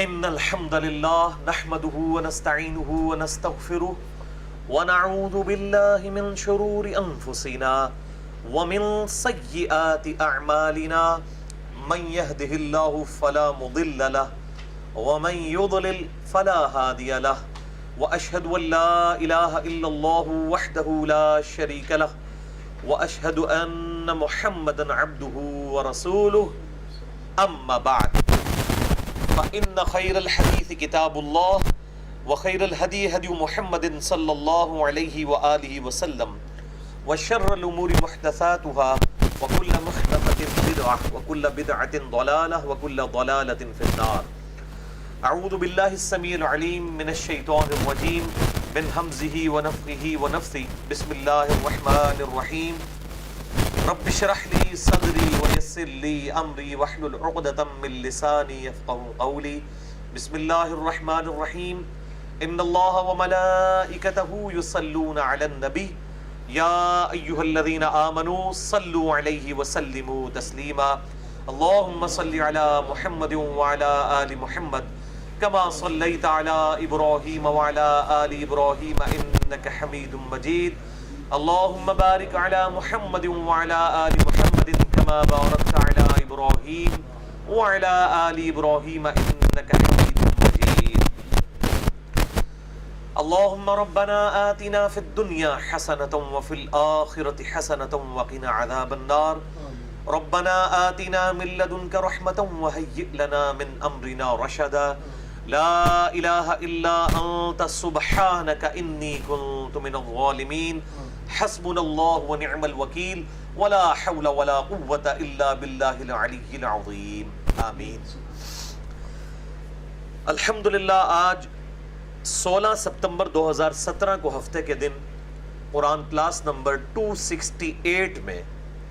ان الحمد لله نحمده ونستعينه ونستغفره ونعوذ بالله من شرور انفسنا ومن سيئات اعمالنا من يهده الله فلا مضل له ومن يضلل فلا هادي له واشهد ان لا اله الا الله وحده لا شريك له واشهد ان محمدا عبده ورسوله اما بعد فإن خير الحديث كتاب الله وخير الهدي هدي محمد صلى الله عليه وآله وسلم وشر الأمور محدثاتها وكل محدثة بدعة وكل بدعة ضلالة وكل ضلالة في النار. أعوذ بالله السميع العليم من الشيطان الرجيم من همزه ونفخه ونفثه. بسم الله الرحمن الرحيم. رب اشرح لي صدري ويسر لي امري واحلل عقدة من لساني يفقهوا قولي. بسم الله الرحمن الرحيم. ان الله وملائكته يصلون على النبي يا ايها الذين امنوا صلوا عليه وسلموا تسليما. اللهم صل على محمد وعلى ال محمد كما صليت على ابراهيم وعلى ال ابراهيم انك حميد مجيد. اللهم بارك على محمد وعلى آل محمد كما باركت على إبراهيم وعلى آل إبراهيم إنك حميد مجيد. اللهم ربنا آتنا في الدنيا حسنة وفي الآخرة حسنة وقنا عذاب النار. ربنا آتنا من لدنك رحمة وهيئ لنا من أمرنا رشدا. لا إله إلا أنت سبحانك إني كنت من الظالمين. حسبنا الله ونعم الوکیل ولا حول ولا قوة الا باللہ العلی العظیم آمین. الحمدللہ آج 16 ستمبر 2017 کو ہفتے کے دن قرآن کلاس نمبر 268 میں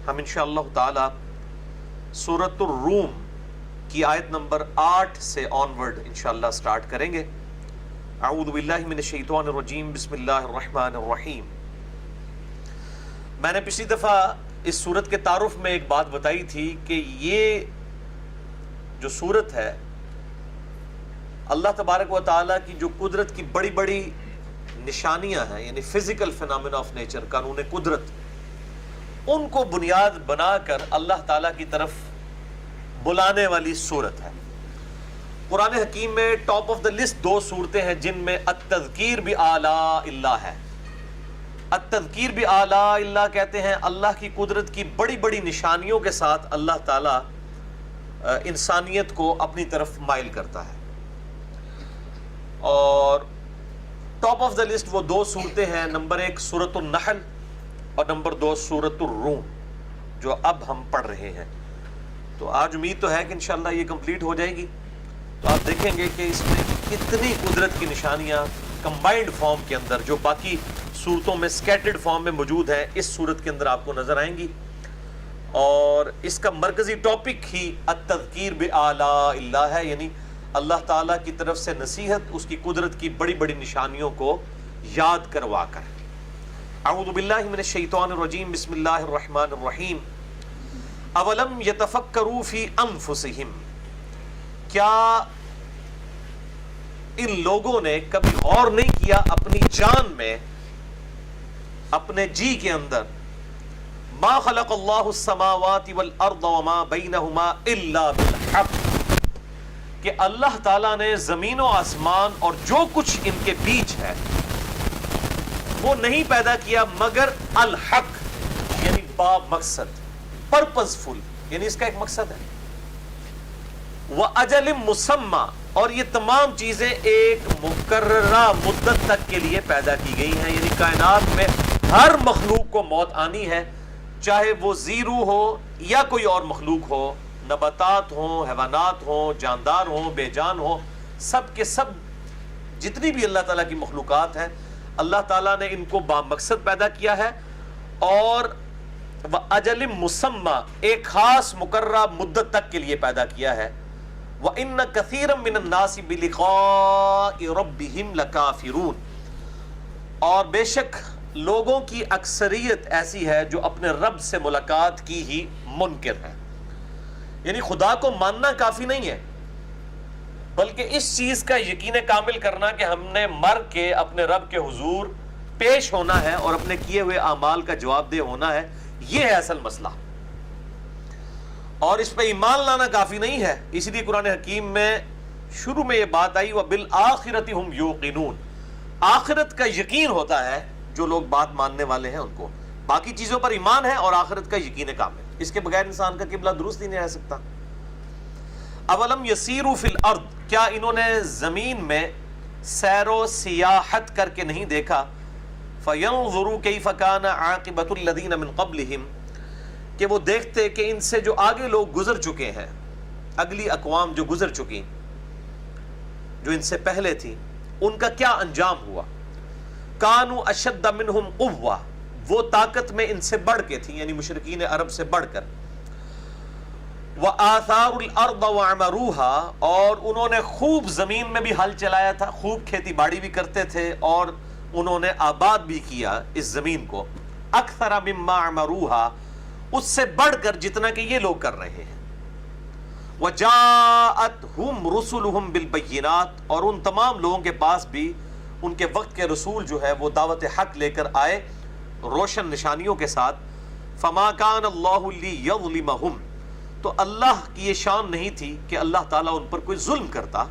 ہم انشاءاللہ تعالی سورۃ الروم کی آیت نمبر 8 سے آنورڈ انشاءاللہ سٹارٹ کریں گے. اعوذ باللہ من الشیطان الرجیم. بسم اللہ الرحمن الرحیم. میں نے پچھلی دفعہ اس سورت کے تعارف میں ایک بات بتائی تھی کہ یہ جو سورت ہے اللہ تبارک و تعالیٰ کی جو قدرت کی بڑی بڑی نشانیاں ہیں، یعنی فزیکل فینامنا آف نیچر، قانون قدرت، ان کو بنیاد بنا کر اللہ تعالیٰ کی طرف بلانے والی سورت ہے. قرآن حکیم میں ٹاپ آف دا لسٹ 2 سورتیں ہیں جن میں التذکیر بآلاء اللہ ہے. التذکیر بآلاء اللہ کہتے ہیں اللہ کی قدرت کی بڑی بڑی نشانیوں کے ساتھ اللہ تعالیٰ انسانیت کو اپنی طرف مائل کرتا ہے. اور ٹاپ آف دا لسٹ وہ 2 سورتیں ہیں، نمبر 1 سورۃ النحل اور نمبر 2 سورۃ الروم، جو اب ہم پڑھ رہے ہیں. تو آج امید تو ہے کہ انشاءاللہ یہ کمپلیٹ ہو جائے گی. تو آپ دیکھیں گے کہ اس میں کتنی قدرت کی نشانیاں کمبائنڈ فارم کے اندر جو باقی صورتوں میں سکیٹرڈ فارم میں موجود ہیں اس صورت کے اندر آپ کو نظر آئیں گی. اور اس کا مرکزی ٹاپک ہی التذکیر بآلاء اللہ ہے، یعنی اللہ تعالیٰ کی طرف سے نصیحت اس کی قدرت کی بڑی بڑی نشانیوں کو یاد کروا کر. اعوذ باللہ من الشیطان الرجیم. بسم اللہ الرحمن الرحیم. اولم یتفکروا فی انفسہم. کیا ان لوگوں نے کبھی غور نہیں کیا اپنی جان میں، اپنے جی کے اندر؟ ما خلق اللہ السماوات والارض وما بینہما الا بالحق، کہ اللہ تعالیٰ نے زمین و آسمان اور جو کچھ ان کے بیچ ہے وہ نہیں پیدا کیا مگر الحق، یعنی با مقصد، پرپزفل، یعنی اس کا ایک مقصد ہے. وَأَجَلٍ مُّسَمَّى، اور یہ تمام چیزیں ایک مقررہ مدت تک کے لیے پیدا کی گئی ہیں. یعنی کائنات میں ہر مخلوق کو موت آنی ہے، چاہے وہ زیرو ہو یا کوئی اور مخلوق ہو، نباتات ہوں، حیوانات ہوں، جاندار ہوں، بے جان ہوں، سب کے سب جتنی بھی اللہ تعالیٰ کی مخلوقات ہیں اللہ تعالیٰ نے ان کو با مقصد پیدا کیا ہے. اور وَأَجَلٍ مُّسَمَّى، ایک خاص مقررہ مدت تک کے لیے پیدا کیا ہے. وَإِنَّ كَثِيرًا مِّنَ النَّاسِ بِلِقَاءِ رَبِّهِمْ لَكَافِرُونَ، اور بے شک لوگوں کی اکثریت ایسی ہے جو اپنے رب سے ملاقات کی ہی منکر ہے. یعنی خدا کو ماننا کافی نہیں ہے، بلکہ اس چیز کا یقین کامل کرنا کہ ہم نے مر کے اپنے رب کے حضور پیش ہونا ہے اور اپنے کیے ہوئے اعمال کا جواب دہ ہونا ہے، یہ ہے اصل مسئلہ۔ اور اس پہ ایمان لانا کافی نہیں ہے، اس لیے قرآن حکیم میں شروع میں یہ بات آئی وَبِالْآخِرَةِ هُمْ يُوقِنُونَ، آخرت کا یقین ہوتا ہے جو لوگ بات ماننے والے ہیں ان کو، باقی چیزوں پر ایمان ہے اور آخرت کا یقین کامل، اس کے بغیر انسان کا قبلہ درست ہی نہیں رہ سکتا۔ اولم یسیروا فی الارض، کیا انہوں نے زمین میں سیر و سیاحت کر کے نہیں دیکھا، فینظروا کیف کان عاقبۃ الذین من قبلہم، کہ وہ دیکھتے کہ ان سے جو آگے لوگ گزر چکے ہیں، اگلی اقوام جو گزر چکی جو ان سے پہلے تھی، ان کا کیا انجام ہوا۔ کانوا اشد منہم قوہ، وہ طاقت میں ان سے بڑھ کے تھی، یعنی مشرکین عرب سے بڑھ کر، وآثاروا الارض وعمروها، اور انہوں نے خوب زمین میں بھی ہل چلایا تھا، خوب کھیتی باڑی بھی کرتے تھے اور انہوں نے آباد بھی کیا اس زمین کو، اکثر مما عمروها، اس سے بڑھ کر جتنا کہ یہ لوگ کر رہے ہیں۔ وجاءتهم رسلهم بالبینات، اور ان تمام لوگوں کے پاس بھی ان کے وقت کے رسول جو ہے وہ دعوت حق لے کر آئے روشن نشانیوں کے ساتھ۔ فما كان الله ليظلمهم، تو اللہ کی یہ شان نہیں تھی کہ اللہ تعالیٰ ان پر کوئی ظلم کرتا،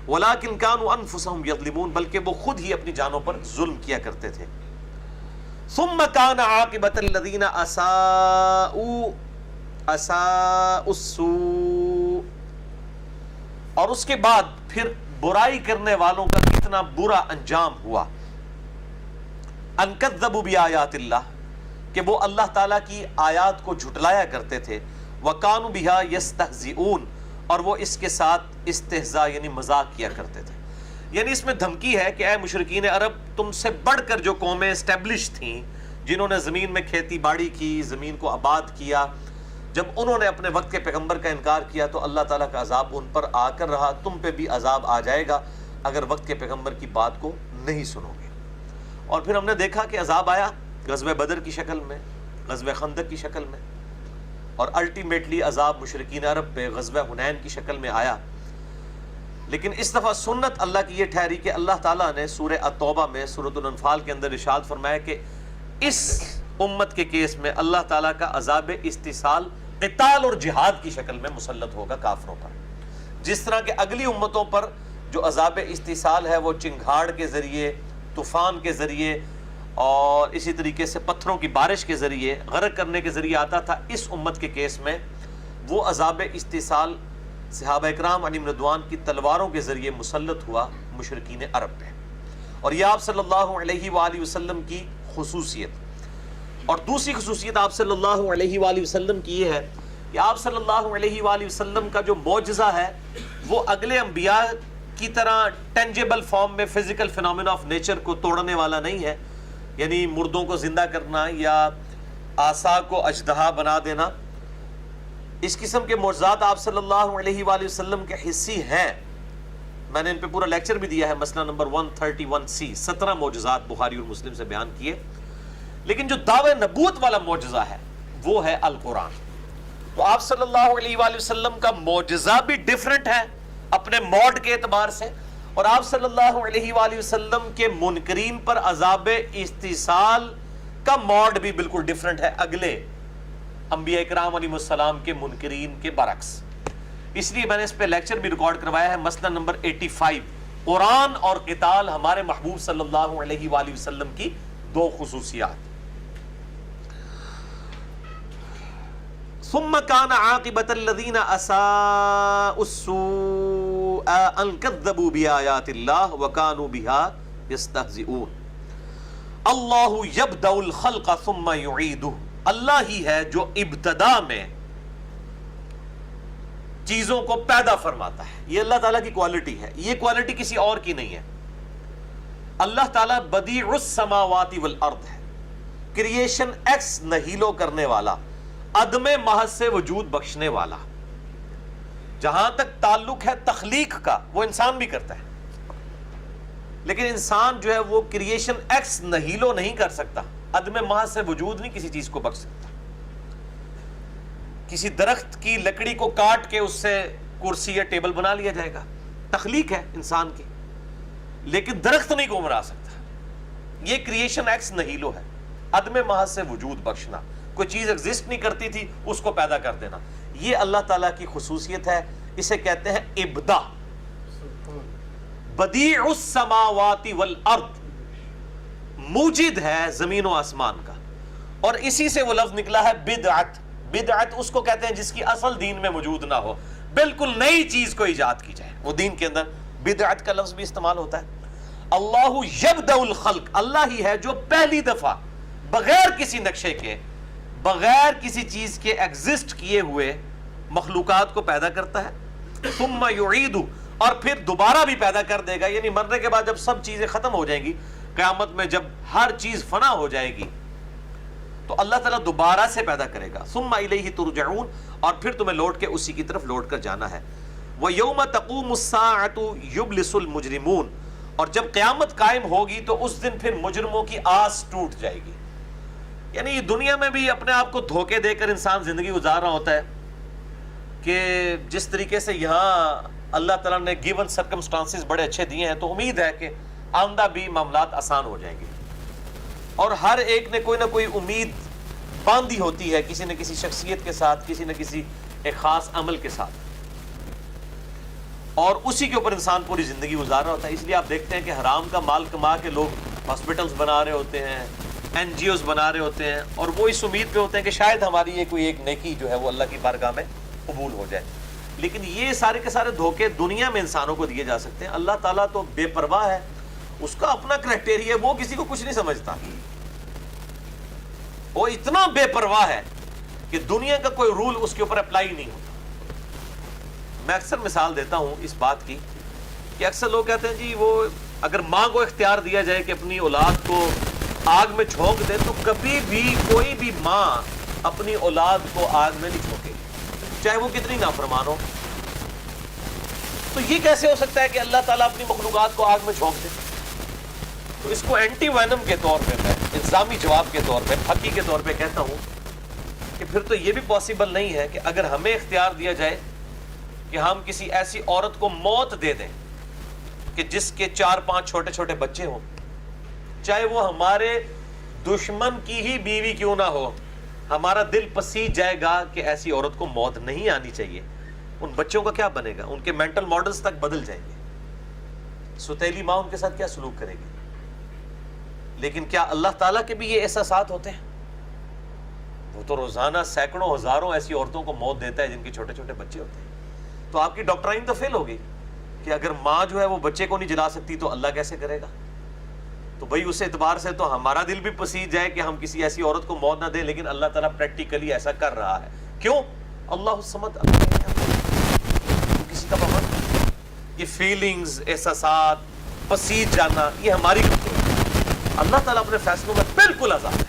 ولیکن كانوا انفسهم يظلمون، بلکہ وہ خود ہی اپنی جانوں پر ظلم کیا کرتے تھے۔ ثم كان عاقبۃ الذین اساءوا السوء، اور اس کے بعد پھر برائی کرنے والوں کا کتنا برا انجام ہوا، ان کذبوا بآیات اللہ، کہ وہ اللہ تعالیٰ کی آیات کو جھٹلایا کرتے تھے، وَكَانُوا بِهَا يَسْتَهْزِئُونَ، اور وہ اس کے ساتھ استہزاء یعنی مذاق کیا کرتے تھے۔ یعنی اس میں دھمکی ہے کہ اے مشرکین عرب، تم سے بڑھ کر جو قومیں اسٹیبلش تھیں، جنہوں نے زمین میں کھیتی باڑی کی، زمین کو آباد کیا، جب انہوں نے اپنے وقت کے پیغمبر کا انکار کیا تو اللہ تعالیٰ کا عذاب ان پر آ کر رہا، تم پہ بھی عذاب آ جائے گا اگر وقت کے پیغمبر کی بات کو نہیں سنو گے۔ اور پھر ہم نے دیکھا کہ عذاب آیا غزوہ بدر کی شکل میں، غزوہ خندق کی شکل میں، اور الٹیمیٹلی عذاب مشرکین عرب پہ غزوہ حنین کی شکل میں آیا۔ لیکن اس دفعہ سنت اللہ کی یہ ٹھہری کہ اللہ تعالیٰ نے سورہ التوبہ میں، سورۃ الانفال کے اندر ارشاد فرمایا کہ اس امت کے کیس میں اللہ تعالیٰ کا عذاب استحصال قتال اور جہاد کی شکل میں مسلط ہوگا کافروں پر، جس طرح کہ اگلی امتوں پر جو عذاب استحصال ہے وہ چنگھاڑ کے ذریعے، طوفان کے ذریعے اور اسی طریقے سے پتھروں کی بارش کے ذریعے، غرق کرنے کے ذریعے آتا تھا، اس امت کے کیس میں وہ عذاب استحصال صحابہ اکرام علیہم رضوان کی تلواروں کے ذریعے مسلط ہوا مشرکین عرب پہ۔ اور یہ آپ صلی اللہ علیہ وآلہ وسلم کی خصوصیت۔ اور دوسری خصوصیت آپ صلی اللہ علیہ وآلہ وسلم کی یہ ہے کہ آپ صلی اللہ علیہ وآلہ وسلم کا جو معجزہ ہے وہ اگلے انبیاء کی طرح ٹینجیبل فارم میں فزیکل فینومینا آف نیچر کو توڑنے والا نہیں ہے، یعنی مردوں کو زندہ کرنا یا عصا کو اژدہا بنا دینا۔ اس قسم کے معجزات آپ صلی اللہ علیہ وآلہ وسلم کے حصی ہیں، میں نے ان پہ پورا لیکچر بھی دیا ہے، مسئلہ نمبر 131C، 17 معجزات بخاری اور مسلم سے بیان کیے۔ لیکن جو دعوی نبوت والا معجزہ ہے وہ ہے القرآن۔ تو آپ صلی اللہ علیہ وآلہ وسلم کا معجزہ بھی ڈیفرنٹ ہے اپنے موڈ کے اعتبار سے، اور آپ صلی اللہ علیہ وآلہ وسلم کے منکرین پر عذاب استحصال کا موڈ بھی بالکل ڈیفرنٹ ہے اگلے انبیاء اکرام علیہ السلام کے منکرین کے برعکس۔ اس لیے میں نے اس پہ لیکچر بھی ریکارڈ کروایا ہے، مسئلہ نمبر 85، قرآن اور قتال، ہمارے محبوب صلی اللہ علیہ وآلہ وسلم کی دو خصوصیات۔ ثم كان عاقبة الذين اساءوا السوء ان كذبوا بآيات الله وكانوا بها يستهزئون۔ اللہ يبدأ الخلق ثم يعيده، اللہ ہی ہے جو ابتدا میں چیزوں کو پیدا فرماتا ہے، یہ اللہ تعالیٰ کی کوالٹی ہے، یہ کوالٹی کسی اور کی نہیں ہے۔ اللہ تعالیٰ بدیع السماوات والارض ہے، کریشن ایکس نہیلو کرنے والا، عدم محض سے وجود بخشنے والا۔ جہاں تک تعلق ہے تخلیق کا وہ انسان بھی کرتا ہے، لیکن انسان جو ہے وہ کریشن ایکس نہیلو نہیں کر سکتا، عدم محض سے وجود نہیں کسی چیز کو بخش سکتا۔ کسی درخت کی لکڑی کو کاٹ کے اس سے کرسی یا ٹیبل بنا لیا جائے گا، تخلیق ہے انسان کی، لیکن درخت نہیں گمرا سکتا. یہ کریشن ایکس نہیلو ہے، عدم محض سے وجود بخشنا. کوئی چیز ایگزسٹ نہیں کرتی تھی اس کو پیدا کر دینا، یہ اللہ تعالیٰ کی خصوصیت ہے. اسے کہتے ہیں ابداع. بدیع السماوات والارض، موجد ہے زمین و آسمان کا. اور اسی سے وہ لفظ نکلا ہے بدعت. بدعت اس کو کہتے ہیں جس کی اصل دین میں موجود نہ ہو، بالکل نئی چیز کو ایجاد کی جائے، وہ دین کے اندر بدعت کا لفظ بھی استعمال ہوتا ہے. اللہ یبدأ الخلق، اللہ ہی ہے جو پہلی دفعہ بغیر کسی نقشے کے، بغیر کسی چیز کے ایگزسٹ کیے ہوئے مخلوقات کو پیدا کرتا ہے. ثم یعید، اور پھر دوبارہ بھی پیدا کر دے گا. یعنی مرنے کے بعد جب سب چیزیں ختم ہو جائیں گی، قیامت میں جب ہر چیز فنا ہو جائے گی تو اللہ تعالیٰ دوبارہ سے پیدا کرے گا. ثم الیہ ترجعون، اور پھر تمہیں لوٹ کے اسی کی طرف لوٹ کر جانا ہے. وَيَوْمَ تَقُومُ السَّاعَةُ يُبْلِسُ الْمُجْرِمُونَ، اور جب قیامت قائم ہوگی تو اس دن پھر مجرموں کی آس ٹوٹ جائے گی. یعنی دنیا میں بھی اپنے آپ کو دھوکے دے کر انسان زندگی گزار رہا ہوتا ہے کہ جس طریقے سے یہاں اللہ تعالیٰ نے گیون سرکمسٹانسز بڑے اچھے دیے ہیں، تو امید ہے کہ آئندہ بھی معاملات آسان ہو جائیں گے. اور ہر ایک نے کوئی نہ کوئی امید باندھی ہوتی ہے کسی نہ کسی شخصیت کے ساتھ، کسی نہ کسی ایک خاص عمل کے ساتھ، اور اسی کے اوپر انسان پوری زندگی گزار رہا ہوتا ہے. اس لیے آپ دیکھتے ہیں کہ حرام کا مال کما کے لوگ ہاسپٹلز بنا رہے ہوتے ہیں، این جی اوز بنا رہے ہوتے ہیں، اور وہ اس امید پہ ہوتے ہیں کہ شاید ہماری یہ کوئی ایک نیکی جو ہے وہ اللہ کی بارگاہ میں قبول ہو جائے. لیکن یہ سارے کے سارے دھوکے دنیا میں انسانوں کو دیے جا سکتے ہیں. اللہ تعالیٰ تو بے پرواہ ہے، اس کا اپنا کرائٹیریا ہے، وہ کسی کو کچھ نہیں سمجھتا. وہ اتنا بے پرواہ ہے کہ دنیا کا کوئی رول اس کے اوپر اپلائی نہیں ہوتا. میں اکثر مثال دیتا ہوں اس بات کی کہ اکثر لوگ کہتے ہیں جی وہ اگر ماں کو اختیار دیا جائے کہ اپنی اولاد کو آگ میں جھونک دے، تو کبھی بھی کوئی بھی ماں اپنی اولاد کو آگ میں نہیں جھونکے، چاہے وہ کتنی نافرمان ہو. تو یہ کیسے ہو سکتا ہے کہ اللہ تعالیٰ اپنی مخلوقات کو آگ میں جھونک دے؟ تو اس کو اینٹی وینم کے طور پہ، میں الزامی جواب کے طور پہ، پھکی کے طور پہ کہتا ہوں کہ پھر تو یہ بھی پاسبل نہیں ہے کہ اگر ہمیں اختیار دیا جائے کہ ہم کسی ایسی عورت کو موت دے دیں کہ جس کے 4-5 چھوٹے چھوٹے بچے ہوں، چاہے وہ ہمارے دشمن کی ہی بیوی کیوں نہ ہو، ہمارا دل پسیج جائے گا کہ ایسی عورت کو موت نہیں آنی چاہیے. ان بچوں کا کیا بنے گا؟ ان کے مینٹل ماڈلز تک بدل جائیں گے. ستیلی ماں ان کے ساتھ کیا سلوک کرے گی؟ لیکن کیا اللہ تعالیٰ کے بھی یہ احساسات ہوتے ہیں؟ وہ تو روزانہ سینکڑوں ہزاروں ایسی عورتوں کو موت دیتا ہے جن کے چھوٹے چھوٹے بچے ہوتے ہیں. تو آپ کی ڈاکٹرائن تو فیل ہوگی کہ اگر ماں جو ہے وہ بچے کو نہیں جلا سکتی تو اللہ کیسے کرے گا؟ تو بھائی اس اعتبار سے تو ہمارا دل بھی پسیج جائے کہ ہم کسی ایسی عورت کو موت نہ دیں، لیکن اللہ تعالیٰ پریکٹیکلی ایسا کر رہا ہے. کیوں؟ اللہ الصمد، کسی کا بہت یہ فیلنگز، احساسات، پسیج جانا، یہ ہماری اللہ تعالیٰ اپنے فیصلوں میں بالکل آزاد ہے.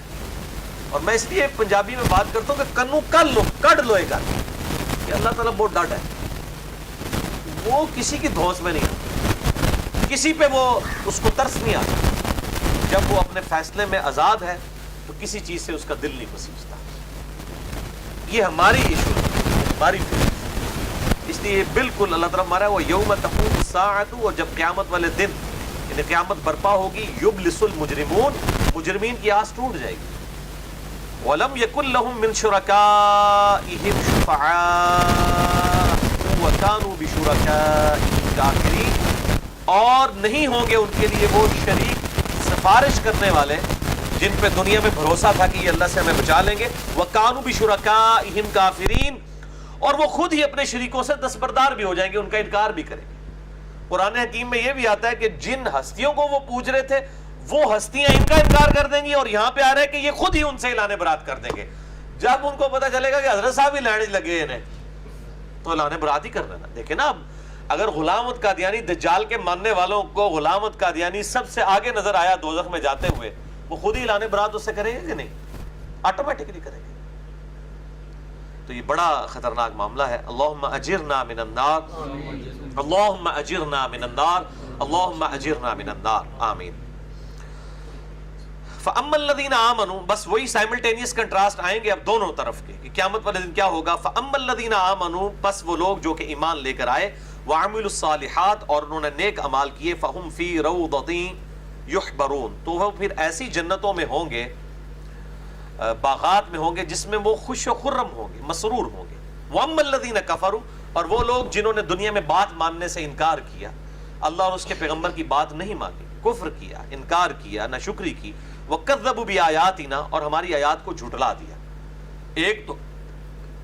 اور میں اس لیے پنجابی میں بات کرتا ہوں کہ کنو کل لو کڈ لو ایک کہ اللہ تعالیٰ بہت ڈاٹ ہے، وہ کسی کی دھوس میں نہیں آتا، کسی پہ وہ اس کو ترس نہیں آتا. جب وہ اپنے فیصلے میں آزاد ہے تو کسی چیز سے اس کا دل نہیں پسیجتا. یہ ہماری ایشو ہے، ہماری فکر. اس لیے بالکل اللہ تعالیٰ ہمارا وہ یوم تقوم الساعۃ، اور جب قیامت والے دن یعنی قیامت برپا ہوگی، یبلس المجرمون، مجرمین کی آس ٹوٹ جائے گی. وَلَمْ يَكُنْ لَهُم مِّن شُرَكَائِهِمْ شُفَعَاءُ وَكَانُوا بِشُرَكَائِهِمْ كَافِرِينَ، اور نہیں ہوں گے ان کے لیے وہ شریک سفارش کرنے والے جن پہ دنیا میں بھروسہ تھا کہ یہ اللہ سے ہمیں بچا لیں گے. وَكَانُوا بِشُرَكَائِهِمْ كَافِرِينَ، اور وہ خود ہی اپنے شریکوں سے دستبردار بھی ہو جائیں گے، ان کا انکار بھی کریں گے. قرآن حکیم میں یہ بھی آتا ہے کہ جن ہستیوں کو وہ پوج رہے تھے وہ ہستیاں ان کا انکار کر دیں گی، اور یہاں پہ آ رہا ہے کہ یہ خود ہی ان سے اعلان برات کر دیں گے. جب ان کو پتہ چلے گا کہ حضرت صاحب ہی لینے لگے انہیں، تو اعلان برات ہی کر دینا. دیکھیں نا، اب اگر غلام احمد قادیانی دجال کے ماننے والوں کو غلام احمد قادیانی سب سے آگے نظر آیا دوزخ میں جاتے ہوئے، وہ خود ہی اعلان برات اس سے کریں گے کہ نہیں؟ آٹومیٹکلی کریں گے. تو یہ بڑا خطرناک معاملہ ہے. اللہم اجرنا من النار، اللہم اجرنا من النار، اللہم اجرنا من النار، آمین. فَأَمَّا الَّذِينَ آمَنُوا، بس وہی سائملٹینیس کنٹراسٹ آئیں گے اب دونوں طرف کے کہ قیامت والے دن کیا ہوگا. فَأَمَّا الَّذِينَ آمَنُوا، بس وہ لوگ جو کہ ایمان لے کر آئے، وعملوا الصالحات، اور انہوں نے نیک اعمال کیے، فہم فی روضۃ یحبرون، تو وہ پھر ایسی جنتوں میں ہوں گے، باغات میں ہوں گے جس میں وہ خوش و خرم ہوں گے، مسرور ہوں گے۔ واما الذین کفروا، اور وہ لوگ جنہوں نے دنیا میں بات ماننے سے انکار کیا، اللہ اور اس کے پیغمبر کی بات نہیں مانی، کفر کیا، انکار کیا، ناشکری کی، وکذبوا بآیاتنا، اور ہماری آیات کو جھٹلا دیا۔ ایک تو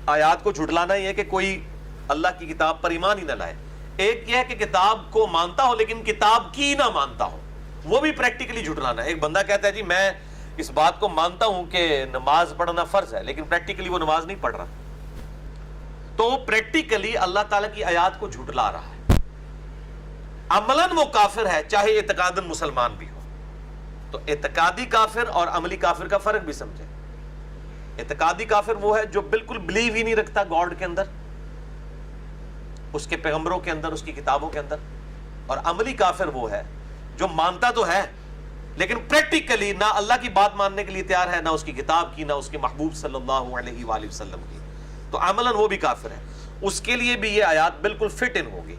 آیات کو جھٹلانا یہ ہے کہ کوئی اللہ کی کتاب پر ایمان ہی نہ لائے، ایک یہ ہے کہ کتاب کو مانتا ہو لیکن کتاب کی نہ مانتا ہو، وہ بھی پریکٹیکلی جھٹلانا ہے۔ ایک بندہ کہتا ہے جی میں اس بات کو مانتا ہوں کہ نماز پڑھنا فرض ہے، لیکن پریکٹیکلی وہ نماز نہیں پڑھ رہا، تو پریکٹیکلی اللہ تعالیٰ کی آیات کو جھٹلا رہا ہے۔ عملاً وہ کافر ہے چاہے اعتقاداً مسلمان بھی ہو۔ تو اعتقادی کافر اور عملی کافر کا فرق بھی سمجھے۔ اعتقادی کافر وہ ہے جو بالکل بلیو ہی نہیں رکھتا گاڈ کے اندر، اس کے پیغمبروں کے اندر، اس کی کتابوں کے اندر، اور عملی کافر وہ ہے جو مانتا تو ہے لیکن پریکٹیکلی نہ اللہ کی بات ماننے کے لیے تیار ہے، نہ اس کی کتاب کی، نہ اس کے محبوب صلی اللہ علیہ وآلہ وسلم کی، تو عملاً وہ بھی کافر ہے۔ اس کے لیے بھی یہ آیات بالکل فٹ ان ہوگی۔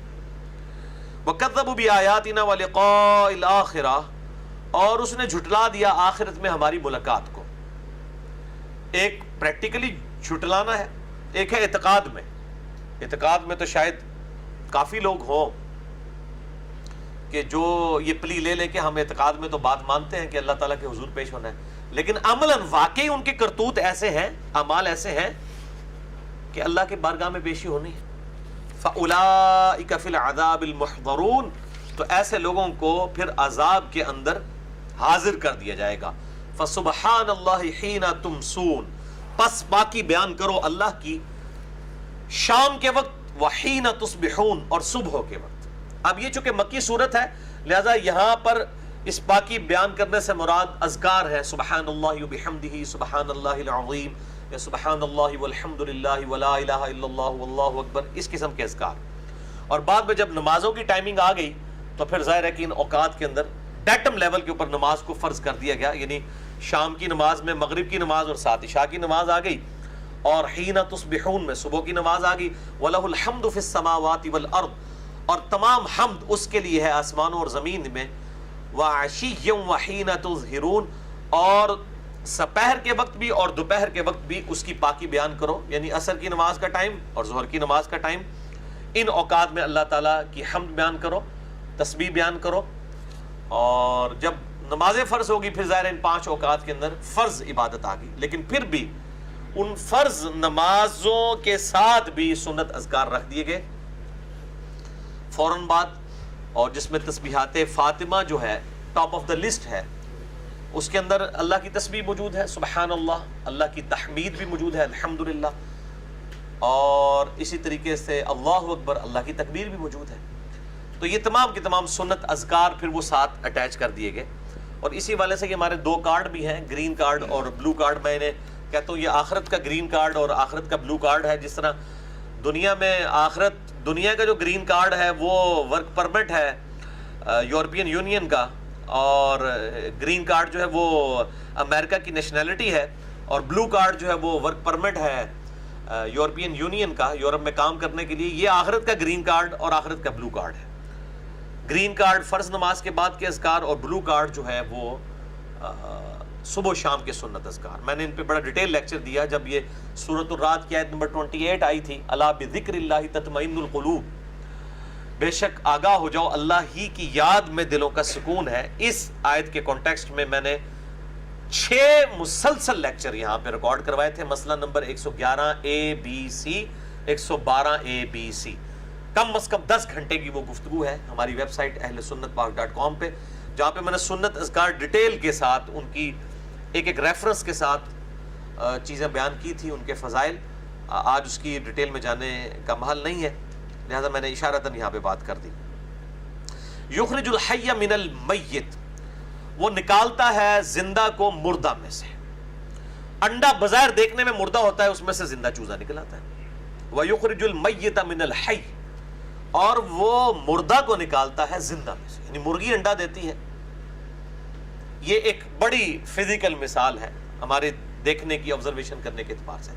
وَكَذَّبُوا بِآيَاتِنَا وَلِقَاءِ الْآخِرَةِ، اور اس نے جھٹلا دیا آخرت میں ہماری ملاقات کو۔ ایک پریکٹیکلی جھٹلانا ہے، ایک ہے اعتقاد میں۔ اعتقاد میں تو شاید کافی لوگ ہوں کہ جو یہ پلی لے لے کہ ہم اعتقاد میں تو بات مانتے ہیں کہ اللہ تعالیٰ کے حضور پیش ہونا ہے، لیکن عملاً واقعی ان کے کرتوت ایسے ہیں، اعمال ایسے ہیں کہ اللہ کے بارگاہ میں پیشی ہونی ہے۔ فَأُولَئِكَ فِي الْعَذَابِ الْمُحْضَرُونَ، تو ایسے لوگوں کو پھر عذاب کے اندر حاضر کر دیا جائے گا۔ فَسُبْحَانَ اللَّهِ حِينَ تُمْسُونَ، پس باقی بیان کرو اللہ کی شام کے وقت، وحین تصبحون، اور صبح کے وقت۔ اب یہ چونکہ مکی صورت ہے لہذا یہاں پر اس باقی بیان کرنے سے مراد اذکار ہے، سبحان اللہ وبحمدہ، سبحان اللہ العظیم، یا سبحان اللہ والحمد للہ ولا الہ الا اللہ واللہ اکبر، اس قسم کے اذکار۔ اور بعد میں جب نمازوں کی ٹائمنگ آ گئی تو پھر ظاہر ہے کہ ان اوقات کے اندر ڈیٹم لیول کے اوپر نماز کو فرض کر دیا گیا، یعنی شام کی نماز میں مغرب کی نماز اور ساتھ عشاء کی نماز آ گئی، اور حین تصبحون میں صبح کی نماز آ گئی۔ وَلَهُ الْحَمْدُ فِي السَّمَاوَاتِ وَالْأَرْضِ، اور تمام حمد اس کے لیے ہے آسمانوں اور زمین میں۔ وَعَشِيًّا وَحِينَ تُظْهِرُونَ، اور سپہر کے وقت بھی اور دوپہر کے وقت بھی اس کی پاکی بیان کرو، یعنی عصر کی نماز کا ٹائم اور ظہر کی نماز کا ٹائم، ان اوقات میں اللہ تعالیٰ کی حمد بیان کرو، تسبیح بیان کرو۔ اور جب نماز فرض ہوگی پھر ظاہر ان 5 اوقات کے اندر فرض عبادت آ گئی، لیکن پھر بھی ان فرض نمازوں کے ساتھ بھی سنت اذکار رکھ دیے گئے فوراً بعد، اور جس میں تسبیحات فاطمہ جو ہے ٹاپ آف دا لسٹ ہے، اس کے اندر اللہ کی تسبیح موجود ہے، سبحان اللہ، اللہ کی تحمید بھی موجود ہے، الحمدللہ، اور اسی طریقے سے اللہ اکبر، اللہ کی تکبیر بھی موجود ہے۔ تو یہ تمام کے تمام سنت اذکار پھر وہ ساتھ اٹیچ کر دیے گئے۔ اور اسی والے سے کہ ہمارے 2 کارڈ بھی ہیں، گرین کارڈ اور بلو کارڈ، میں انہیں کہتا ہوں یہ آخرت کا گرین کارڈ اور آخرت کا بلو کارڈ ہے۔ جس طرح دنیا میں دنیا کا جو گرین کارڈ ہے وہ ورک پرمٹ ہے یورپین یونین کا، اور گرین کارڈ جو ہے وہ امریکہ کی نیشنلٹی ہے، اور بلو کارڈ جو ہے وہ ورک پرمٹ ہے یورپین یونین کا، یورپ میں کام کرنے کے لیے۔ یہ آخرت کا گرین کارڈ اور آخرت کا بلو کارڈ ہے۔ گرین کارڈ فرض نماز کے بعد کے اذکار، اور بلو کارڈ جو ہے وہ صبح و شام کے سنت اذکار۔ میں نے ان پہ بڑا ڈیٹیل لیکچر دیا جب یہ سورۃ الرعد کی آیت نمبر 28 آئی تھی، الا بذکر اللہ تطمئن القلوب، بے شک آگاہ ہو جاؤ اللہ ہی کی یاد میں دلوں کا سکون ہے۔ اس آیت کے کانٹیکسٹ میں میں نے 6 مسلسل لیکچر یہاں پہ ریکارڈ کروائے تھے، مسئلہ نمبر 111 ABC، 112 ABC، کم از کم 10 گھنٹے کی وہ گفتگو ہے ہماری ویب سائٹ اہلسنتپاک.com پہ، جہاں پہ میں نے سنت اذکار ڈیٹیل کے ساتھ ان کی ایک ریفرنس کے ساتھ چیزیں بیان کی تھی، ان کے فضائل۔ آج اس کی ڈیٹیل میں جانے کا محل نہیں ہے، لہذا میں نے اشارتاً یہاں پہ بات کر دی۔ یخرج الحی من المیت، وہ نکالتا ہے زندہ کو مردہ میں سے۔ انڈا بظاہر دیکھنے میں مردہ ہوتا ہے، اس میں سے زندہ چوزا نکل آتا ہے۔ وَيُخْرِجُ الْمَيِّتَ مِنَ الْحَيِّ، اور وہ مردہ کو نکالتا ہے زندہ میں سے، یعنی مرغی انڈا دیتی ہے۔ یہ ایک بڑی فزیکل مثال ہے ہمارے دیکھنے کی، آبزرویشن کرنے کے اعتبار سے۔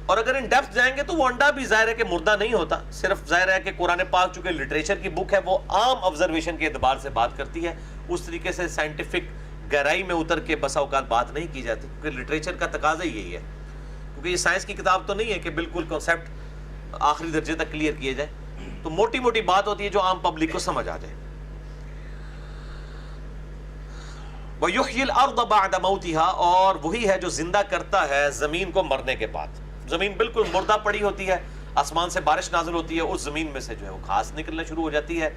اور اگر ان ڈیپتھ جائیں گے تو وہ انڈا بھی ظاہر ہے کہ مردہ نہیں ہوتا، صرف ظاہر ہے کہ قرآن پاک چونکہ لٹریچر کی بک ہے وہ عام آبزرویشن کے اعتبار سے بات کرتی ہے، اس طریقے سے سائنٹیفک گہرائی میں اتر کے بسا اوقات بات نہیں کی جاتی، کیونکہ لٹریچر کا تقاضا یہی ہے، کیونکہ یہ سائنس کی کتاب تو نہیں ہے کہ بالکل کنسیپٹ آخری درجے تک کلیئر کیے جائے، تو موٹی موٹی بات ہوتی ہے جو عام پبلک کو سمجھ آ جائے۔ وَيُحْيِي الْأَرْضَ بَعْدَ مَوْتِهَا، اور وہی ہے جو زندہ کرتا ہے زمین کو مرنے کے بعد۔ زمین بالکل مردہ پڑی ہوتی ہے، آسمان سے بارش نازل ہوتی ہے، اس زمین میں سے جو ہے وہ گھاس نکلنا شروع ہو جاتی ہے۔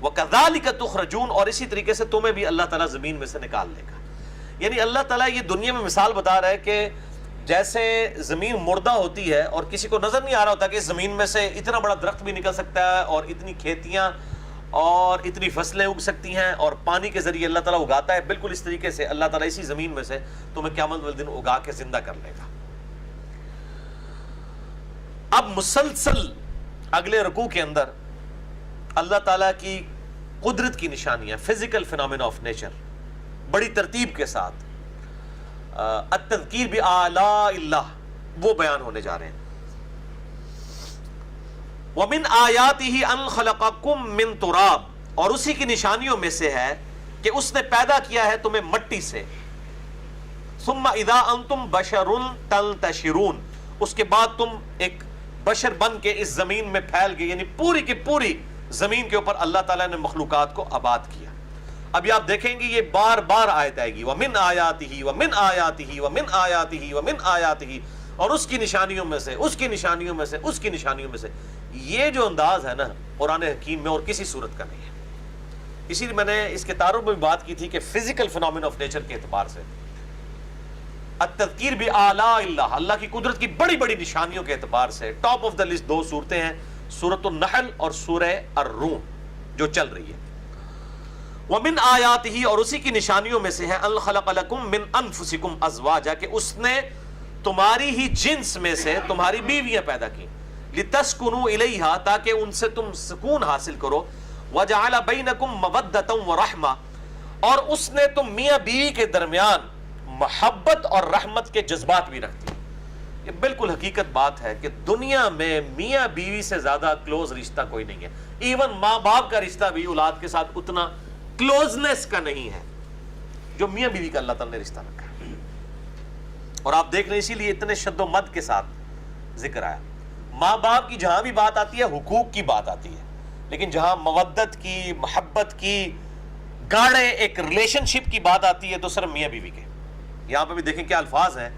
وَكَذَلِكَ تُخْرَجُونَ، اور اسی طریقے سے تمہیں بھی اللہ تعالیٰ زمین میں سے نکال لے گا۔ یعنی اللہ تعالیٰ یہ دنیا میں مثال بتا رہا ہے کہ جیسے زمین مردہ ہوتی ہے اور کسی کو نظر نہیں آ رہا ہوتا کہ اس زمین میں سے اتنا بڑا درخت بھی نکل سکتا ہے اور اتنی کھیتیاں اور اتنی فصلیں اگ سکتی ہیں اور پانی کے ذریعے اللہ تعالیٰ اگاتا ہے، بالکل اس طریقے سے اللہ تعالیٰ اسی زمین میں سے تمہیں قیامت والے دن اگا کے زندہ کر لے گا۔ اب مسلسل اگلے رکوع کے اندر اللہ تعالیٰ کی قدرت کی نشانیاں، فزیکل فینومینا آف نیچر، بڑی ترتیب کے ساتھ التذکیر بآلاء اللہ وہ بیان ہونے جا رہے ہیں۔ وَمِنْ آیَاتِهِ أَنْ خَلَقَكُم مِّن تُرَابٍ، اور اسی کی نشانیوں میں سے ہے کہ اس نے پیدا کیا ہے تمہیں مٹی سے، ثُمَّ إِذَا أَنْتُمْ بَشَرٌ تَنْتَشِرُونَ، اس کے بعد تم ایک بشر بن کے اس زمین میں پھیل گئے، یعنی پوری کی پوری زمین کے اوپر اللہ تعالیٰ نے مخلوقات کو آباد کیا۔ ابھی آپ دیکھیں گے یہ بار بار آیت آئے گی، وَمِنْ آیَاتِهِ وَمِنْ آیَاتِهِ وَمِنْ آیَاتِهِ وَمِنْ آیَاتِهِ، اور اس کی نشانیوں میں سے، اس کی نشانیوں میں سے، اس کی نشانیوں میں سے۔ یہ جو انداز ہے نا قرآن حکیم میں اور کسی صورت کا نہیں ہے۔ اسی لیے میں نے اس کے تعارف میں بھی بات کی تھی کہ فزیکل فینومینا آف نیچر کے اعتبار سے التذکیر بآلاء اللہ، اللہ کی قدرت کی بڑی بڑی نشانیوں کے اعتبار سے ٹاپ آف دا لسٹ دو صورتیں ہیں، سورۃ النحل اور سورہ الروم جو چل رہی ہے۔ وَمِنْ آیَاتِهِ، اور اسی کی نشانیوں میں سے ہے، أَنْ خَلَقَ لَكُم مِّنْ أَنفُسِكُمْ أَزْوَاجًا، کہ اس نے تمہاری ہی جنس میں سے تمہاری بیویاں پیدا کی، لِتَسْكُنُوا إِلَيْهَا، تاکہ ان سے تم سکون حاصل کرو، وَجَعَلَ بَيْنَكُمْ مَوَدَّةً وَرَحْمَةً، اور اس نے تم میاں بیوی کے درمیان محبت اور رحمت کے جذبات بھی رکھتی۔ یہ بالکل حقیقت بات ہے کہ دنیا میں میاں بیوی سے زیادہ کلوز رشتہ کوئی نہیں ہے، ایون ماں باپ کا رشتہ بھی اولاد کے ساتھ اتنا کلوزنس کا نہیں ہے جو میاں بیوی کا اللہ تعالیٰ نے رشتہ رکھا ہے۔ اور آپ دیکھ رہے ہیں اسی لیے اتنے شد و مد کے ساتھ ذکر آیا۔ ماں باپ کی جہاں بھی بات آتی ہے حقوق کی بات آتی ہے، لیکن جہاں مودت کی، محبت کی، گاڑے ایک ریلیشن شپ کی بات آتی ہے تو صرف میاں بیوی کے۔ یہاں پہ بھی دیکھیں کیا الفاظ ہیں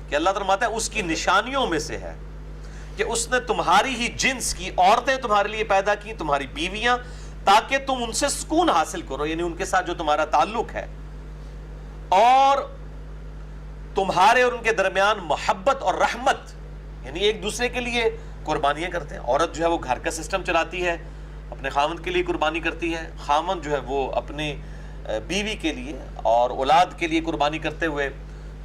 کہ اللہ تعالیٰ فرماتا ہے اس کی نشانیوں میں سے ہے کہ اس نے تمہاری ہی جنس کی عورتیں تمہارے لیے پیدا کی، تمہاری بیویاں، تاکہ تم ان سے سکون حاصل کرو، یعنی ان کے ساتھ جو تمہارا تعلق ہے، اور تمہارے اور ان کے درمیان محبت اور رحمت، یعنی ایک دوسرے کے لیے قربانیاں کرتے ہیں۔ عورت جو ہے وہ گھر کا سسٹم چلاتی ہے، اپنے خامند کے لیے قربانی کرتی ہے، خامند جو ہے وہ اپنی بیوی کے لیے اور اولاد کے لیے قربانی کرتے ہوئے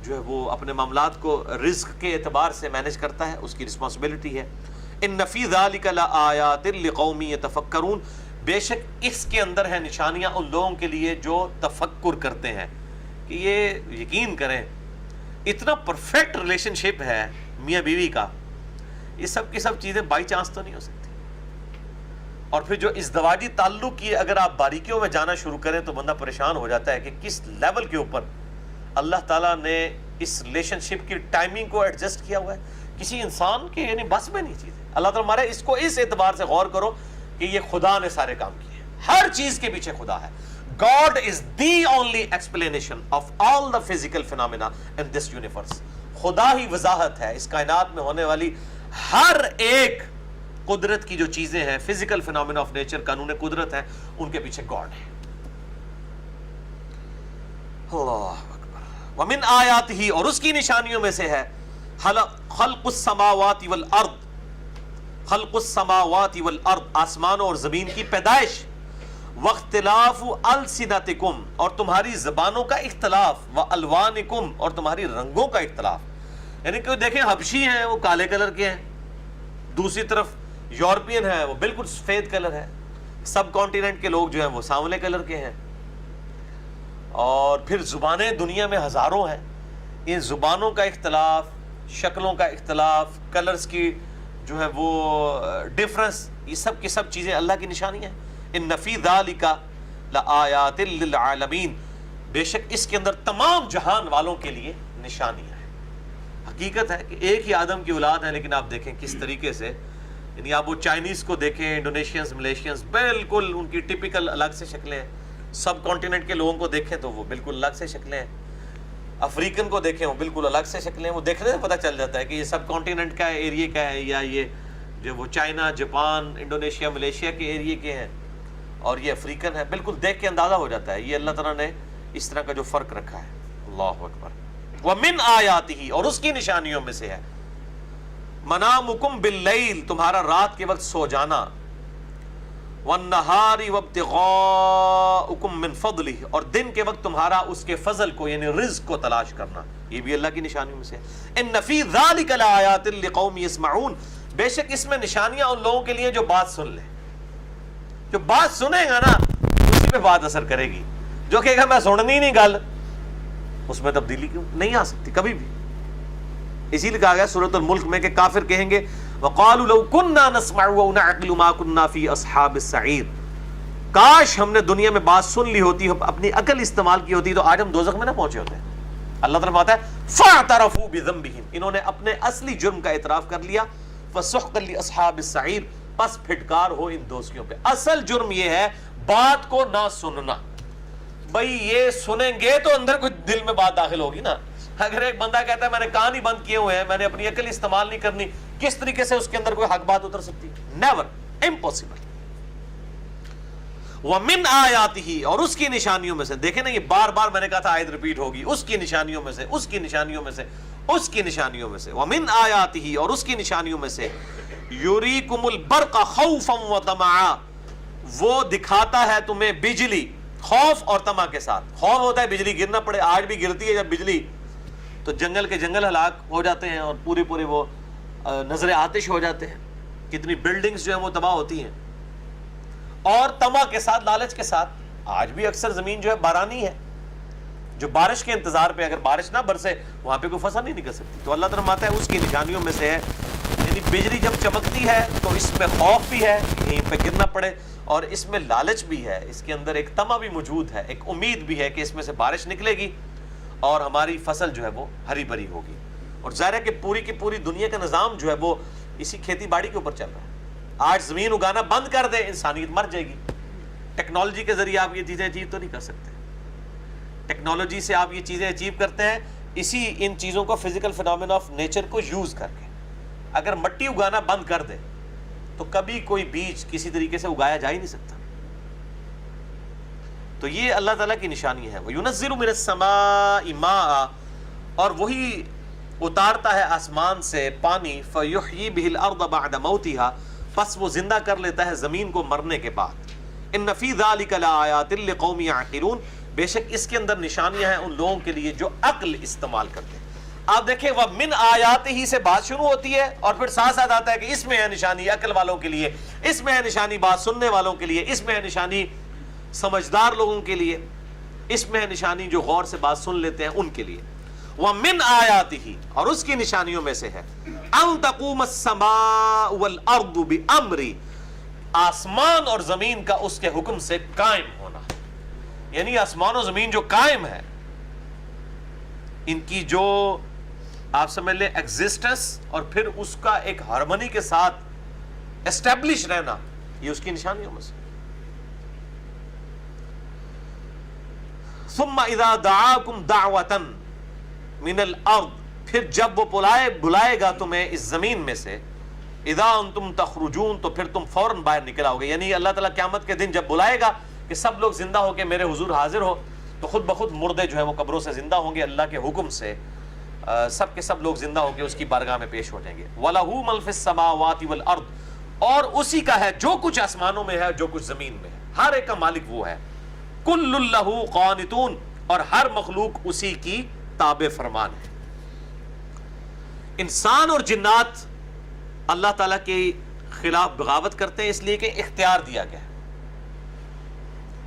جو ہے وہ اپنے معاملات کو رزق کے اعتبار سے مینیج کرتا ہے، اس کی رسپانسبلٹی ہے۔ ان فی ذلک لآیات لقوم یتفکرون، بے شک اس کے اندر ہے نشانیاں ان لوگوں کے لیے جو تفکر کرتے ہیں، کہ یہ یقین کریں اتنا پرفیکٹ ریلیشن شپ ہے میاں بیوی کا، یہ سب کی سب چیزیں بائی چانس تو نہیں ہو سکتی۔ اور پھر جو ازدواجی تعلق کی اگر آپ باریکیوں میں جانا شروع کریں تو بندہ پریشان ہو جاتا ہے کہ کس لیول کے اوپر اللہ تعالیٰ نے اس ریلیشن شپ کی ٹائمنگ کو ایڈجسٹ کیا ہوا ہے، کسی انسان کے یعنی بس میں نہیں چیزیں۔ اللہ تعالیٰ ہمارے اس کو اس اعتبار سے غور کرو کہ یہ خدا نے سارے کام کیے ہیں، ہر چیز کے پیچھے خدا ہے۔ God is the only explanation of all the physical phenomena in this universe۔ خدا ہی وضاحت ہے اس کائنات میں ہونے والی ہر ایک قدرت کی جو چیزیں ہیں، فزیکل فینومینا آف نیچر، قانون قدرت ہے، ان کے پیچھے گاڈ ہے۔ اللہ اکبر۔ ومن آیاتہ، اور اس کی نشانیوں میں سے ہے، خلق السماوات والارض، خلق السماوات والارض، آسمانوں اور زمین کی پیدائش، واختلاف السنتکم، اور تمہاری زبانوں کا اختلاف، والوانکم، اور تمہاری رنگوں کا اختلاف۔ یعنی کہ دیکھیں حبشی ہیں وہ کالے کلر کے ہیں، دوسری طرف یورپین ہے وہ بالکل سفید کلر ہے، سب کانٹیننٹ کے لوگ جو ہیں وہ سانولے کلر کے ہیں، اور پھر زبانیں دنیا میں ہزاروں ہیں، ان زبانوں کا اختلاف، شکلوں کا اختلاف، کلرز کی جو ہے وہ ڈفرنس، یہ سب کی سب چیزیں اللہ کی نشانیاں ہیں. ان فی ذالک لآیات للعالمین، بے شک اس کے اندر تمام جہان والوں کے لیے نشانیاں ہیں. حقیقت ہے کہ ایک ہی آدم کی اولاد ہے، لیکن آپ دیکھیں کس طریقے سے، یعنی آپ وہ چائنیز کو دیکھیں، انڈونیشینز، ملیشینز، بالکل ان کی ٹپیکل الگ سے شکلیں ہیں. سب کانٹیننٹ کے لوگوں کو دیکھیں تو وہ بالکل الگ سے شکلیں ہیں. افریقن کو دیکھیں وہ بالکل الگ سے شکلیں. وہ دیکھنے سے پتہ چل جاتا ہے کہ یہ سب کانٹیننٹ کا ایریا کا ہے، یا یہ جو وہ چائنا، جاپان، انڈونیشیا، ملیشیا کے ایریا کے ہیں، اور یہ افریقن ہے. بالکل دیکھ کے اندازہ ہو جاتا ہے یہ اللہ تعالیٰ نے اس طرح کا جو فرق رکھا ہے. اللہ اکبر. وَمِنْ آیَاتِهِ، اور اس کی نشانیوں میں سے ہے منامکم باللیل، تمہارا رات کے وقت سو جانا، والنہار وابتغاؤکم من فضلہ، اور دن کے وقت تمہارا اس کے فضل کو یعنی رزق کو تلاش کرنا، یہ بھی اللہ کی نشانیوں میں سے ہے. ان فی ذالک لآیات لقوم یسمعون، بے شک اس میں نشانیاں ان لوگوں کے لیے جو بات سن لیں. جو بات سنے گا نا اسی پہ بات اثر کرے گی. جو کہے گا میں سننی نہیں گل، اس میں تبدیلی کیوں نہیں آ سکتی کبھی بھی. اسی لیے کہا گیا سورۃ الملک میں کہ کافر کہیں گے وَقَالُوا لَوْ كُنَّا نَسْمَعُ وَنَعْقِلُ مَا كُنَّا فِي أَصْحَابِ السَّعِيرِ، کاش ہم نے دنیا میں بات سن لی ہوتی، اپنی عقل استعمال کی ہوتی، تو آج ہم دوزخ میں نہ پہنچے ہوتے. اللہ تعالیٰ فرماتا ہے فَاعْتَرَفُوا بِذَنبِهِمْ، انہوں نے اپنے اصلی جرم کا اعتراف کر لیا. فَسُحْقًا لِأَصْحَابِ السَّعِيرِ، پس پھٹکار ہو ان دوستیوں پہ. اصل جرم یہ ہے بات کو نہ سننا. بھئی یہ سنیں گے تو اندر کوئی دل میں بات داخل ہوگی نا. اگر ایک بندہ کہتا ہے میں نے کان ہی بند کیے ہوئے ہیں، میں نے اپنی عقل استعمال نہیں کرنی، کس طریقے سے اس کے اندر کوئی حق بات اتر سکتی؟ Never, impossible. وَمِنْ آیَاتِهِ، اور اس کی نشانیوں میں سے، دیکھیں نا یہ بار بار میں نے کہا تھا آیت ریپیٹ ہوگی، اس کی نشانیوں میں سے، اس کی نشانیوں میں سے، اس کی نشانیوں میں سے. وَمِنْ آیَاتِهِ، اور اس کی نشانیوں میں سے یُرِیکُمُ الْبَرْقَ خَوْفًا وَطَمَعًا، وہ دکھاتا ہے تمہیں بجلی خوف اور طمع کے ساتھ. خوف ہوتا ہے بجلی گرنا پڑے، آج بھی گرتی ہے جب بجلی، تو جنگل کے جنگل ہلاک ہو جاتے ہیں اور پورے وہ نظر آتش ہو جاتے ہیں، کتنی بلڈنگز جو ہیں وہ تباہ ہوتی ہیں. اور طمع کے ساتھ، لالچ کے ساتھ آج بھی اکثر زمین جو ہے بارانی ہے، جو بارش کے انتظار پہ، اگر بارش نہ برسے وہاں پہ کوئی فصل نہیں نکل سکتی. تو اللہ تعالیٰ فرماتا ہے اس کی نشانیوں میں سے ہے، یعنی بجلی جب چمکتی ہے تو اس میں خوف بھی ہے یہیں پہ گرنا پڑے، اور اس میں لالچ بھی ہے، اس کے اندر ایک طمع بھی موجود ہے، ایک امید بھی ہے کہ اس میں سے بارش نکلے گی اور ہماری فصل جو ہے وہ ہری بھری ہوگی. اور ظاہر ہے کہ پوری کی پوری دنیا کا نظام جو ہے وہ اسی کھیتی باڑی کے اوپر چل رہا ہے. آج زمین اگانا بند کر دے انسانیت مر جائے گی. ٹیکنالوجی کے ذریعے آپ یہ چیزیں اچیو تو نہیں کر سکتے. ٹیکنالوجی سے آپ یہ چیزیں اچیو کرتے ہیں اسی ان چیزوں کو، فزیکل فینومینا آف نیچر کو یوز کر کے. اگر مٹی اگانا بند کر دے تو کبھی کوئی بیج کسی طریقے سے اگایا جا ہی نہیں سکتا. تو یہ اللہ تعالیٰ کی نشانی ہے. وَيُنَزِّلُ مِنَ السَّمَاءِ مَاءً، اور وہی اتارتا ہے آسمان سے پانی، فَيُحْيِي بِهِ الْأَرْضَ بَعْدَ مَوْتِهَا، پس وہ زندہ کر لیتا ہے زمین کو مرنے کے بعد. إِنَّ فِي ذَلِكَ لَآيَاتٍ لِقَوْمٍ يَعْقِلُونَ، بے شک اس کے اندر نشانیاں ہیں ان لوگوں کے لیے جو عقل استعمال کرتے ہیں. آپ دیکھیں وَمِنْ آیَاتِهِ سے بات شروع ہوتی ہے اور پھر ساتھ ساتھ آتا ہے کہ اس میں ہے نشانی عقل والوں کے لیے، اس میں ہے نشانی بات سننے والوں کے لیے، اس میں ہے نشانی سمجھدار لوگوں کے لیے، اس میں ہے نشانی جو غور سے بات سن لیتے ہیں ان کے لیے. وَمِنْ آیَاتِهِ، اور اس کی نشانیوں میں سے ہے أَن تَقُومَ السَّمَاءُ وَالْأَرْضُ بِأَمْرِهِ، آسمان اور زمین کا اس کے حکم سے قائم ہونا. یعنی آسمان و زمین جو قائم ہے، ان کی جو آپ سمجھ لیں ایگزسٹنس اور پھر اس کا ایک ہارمونی کے ساتھ اسٹیبلش رہنا، یہ اس کی نشانیوں میں سے. ثم اذا دعاکم دعوة من الارض، پھر جب وہ بلائے گا تمہیں اس زمین میں سے، اذا انتم تخرجون، تو پھر تم فوراً باہر نکل آؤ گے. یعنی اللہ تعالیٰ قیامت کے دن جب بلائے گا کہ سب لوگ زندہ ہو کے میرے حضور حاضر ہو، تو خود بخود مردے جو ہیں وہ قبروں سے زندہ ہوں گے اللہ کے حکم سے. سب کے سب لوگ زندہ ہو کے اس کی بارگاہ میں پیش ہو جائیں گے. وَلَهُ مَن فِي السَّمَاوَاتِ وَالْأَرْضِ، اور اسی کا ہے جو کچھ آسمانوں میں ہے جو کچھ زمین میں ہے، ہر ایک کا مالک وہ ہے. كُلٌّ لَهُ قَانِتُونَ، اور ہر مخلوق اسی کی تابع فرمان ہے. انسان اور جنات اللہ تعالیٰ کے خلاف بغاوت کرتے ہیں اس لیے کہ اختیار دیا گیا ہے،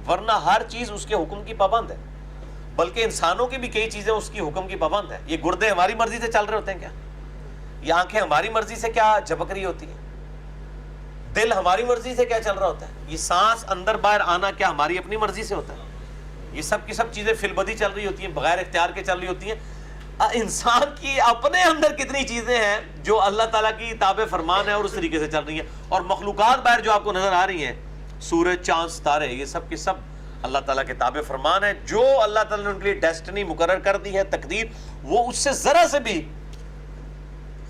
ورنہ ہر چیز اس کے حکم کی پابند ہے. بلکہ انسانوں کی بھی کئی چیزیں اس کی حکم کی پابند ہے. یہ گردے ہماری مرضی سے چل رہے ہوتے ہیں کیا؟ یہ آنکھیں ہماری مرضی سے کیا جھپک رہی ہوتی ہیں؟ دل ہماری مرضی سے کیا چل رہا ہوتا ہے؟ یہ سانس اندر باہر آنا کیا ہماری اپنی مرضی سے ہوتا ہے؟ یہ سب کی سب چیزیں فی البدی چل رہی ہوتی ہیں، بغیر اختیار کے چل رہی ہوتی ہیں۔ انسان کی اپنے اندر کتنی چیزیں ہیں جو اللہ تعالیٰ کی تابع فرمان ہے اور اس طریقے سے چل رہی ہیں، اور مخلوقات باہر جو آپ کو نظر آ رہی ہیں، سورج، چاند، ستارے، یہ سب کے سب اللہ تعالیٰ کے تابع فرمان ہے۔ جو اللہ تعالیٰ نے ان کے لیے ڈیسٹنی مقرر کر دی ہے، تقدیر، وہ اس سے ذرا سے بھی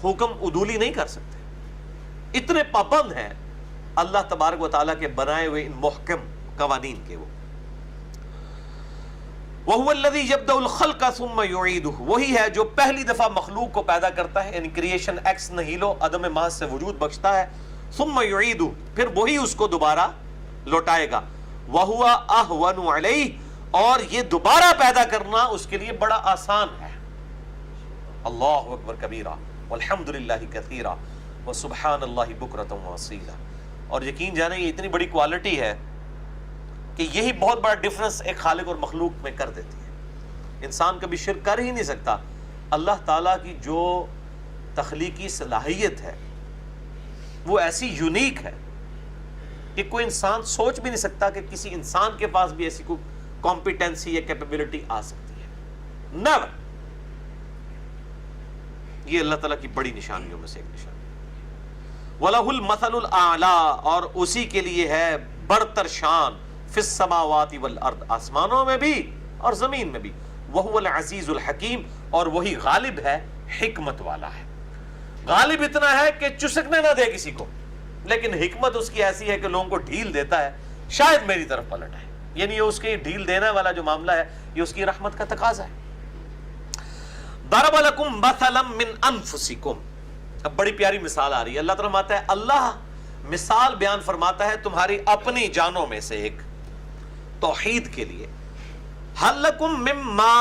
حکم عدولی نہیں کر سکتے، اتنے پابند ہیں اللہ تبارک و تعالیٰ کے بنائے ہوئے ان محکم قوانین کے۔ وہ وَهُوَ الَّذِي يَبْدَأُ الْخَلْقَ ثُمَّ يُعِيدُهُ، وہی ہے جو پہلی دفعہ مخلوق کو پیدا کرتا ہے، یعنی کریشن ایکس نہیلو، عدم محض سے وجود بخشتا ہے، ثُمَّ يُعِيدُهُ، پھر وہی اس کو دوبارہ لوٹائے گا، وَهُوَ أَهْوَنُ عَلَيْهِ، اور یہ دوبارہ پیدا کرنا اس کے لیے بڑا آسان ہے۔ اللہ اکبر کبیرہ والحمد للہ کثیرہ وسبحان اللہ بکرۃ وأصیلا۔ اور یقین جانے یہ اتنی بڑی کوالٹی ہے کہ یہی بہت بڑا ڈفرنس ایک خالق اور مخلوق میں کر دیتی ہے۔ انسان کبھی شرک کر ہی نہیں سکتا۔ اللہ تعالیٰ کی جو تخلیقی صلاحیت ہے وہ ایسی یونیک ہے کہ کوئی انسان سوچ بھی نہیں سکتا کہ کسی انسان کے پاس بھی ایسی کوئی کمپیٹنسی یا کیپیبلٹی آ سکتی ہے۔ نیور۔ یہ اللہ تعالیٰ کی بڑی نشانیوں میں سے ایک نشانی۔ وَلَهُ الْمَثَلُ الْأَعْلَىٰ، اور اسی کے لیے ہے برتر شان، فِي السَّمَاوَاتِ وَالْأَرْضِ، آسمانوں میں بھی اور زمین میں بھی، وَهُوَ الْعَزِيزُ الْحَكِيمُ، اور وہی غالب ہے، حکمت والا ہے۔ غالب اتنا ہے کہ چسکنے نہ دے کسی کو، لیکن حکمت اس کی ایسی ہے کہ لوگوں کو ڈھیل دیتا ہے، شاید میری طرف پلٹ ہے، یعنی یہ اس کے ڈھیل دینے والا جو معاملہ ہے یہ اس کی رحمت کا تقاضا ہے۔ ضرب لکم مثلا من انفسکم، اب بڑی پیاری مثال آ رہی ہے۔ اللہ تعالیٰ فرماتا ہے، اللہ مثال بیان فرماتا ہے تمہاری اپنی جانوں میں سے ایک توحید کے لیے۔ هل لکم مما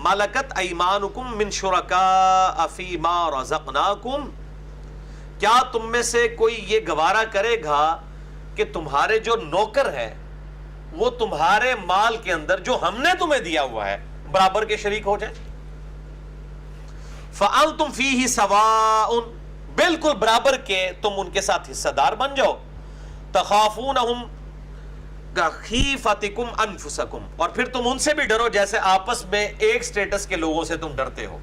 ملکت ایمانکم من شرکاء فیما رزقناکم، کیا تم میں سے کوئی یہ گوارا کرے گا کہ تمہارے جو نوکر ہیں وہ تمہارے مال کے اندر جو ہم نے تمہیں دیا ہوا ہے برابر کے شریک ہو جائیں؟ فَأَنْتُمْ فِيهِ سَوَاءٌ، بالکل برابر کے تم ان کے ساتھ حصہ دار بن جاؤ۔ تَخَافُونَهُمْ كَخِيفَتِكُمْ أَنفُسَكُمْ، اور پھر تم ان سے بھی ڈرو جیسے آپس میں ایک سٹیٹس کے لوگوں سے تم ڈرتے ہو۔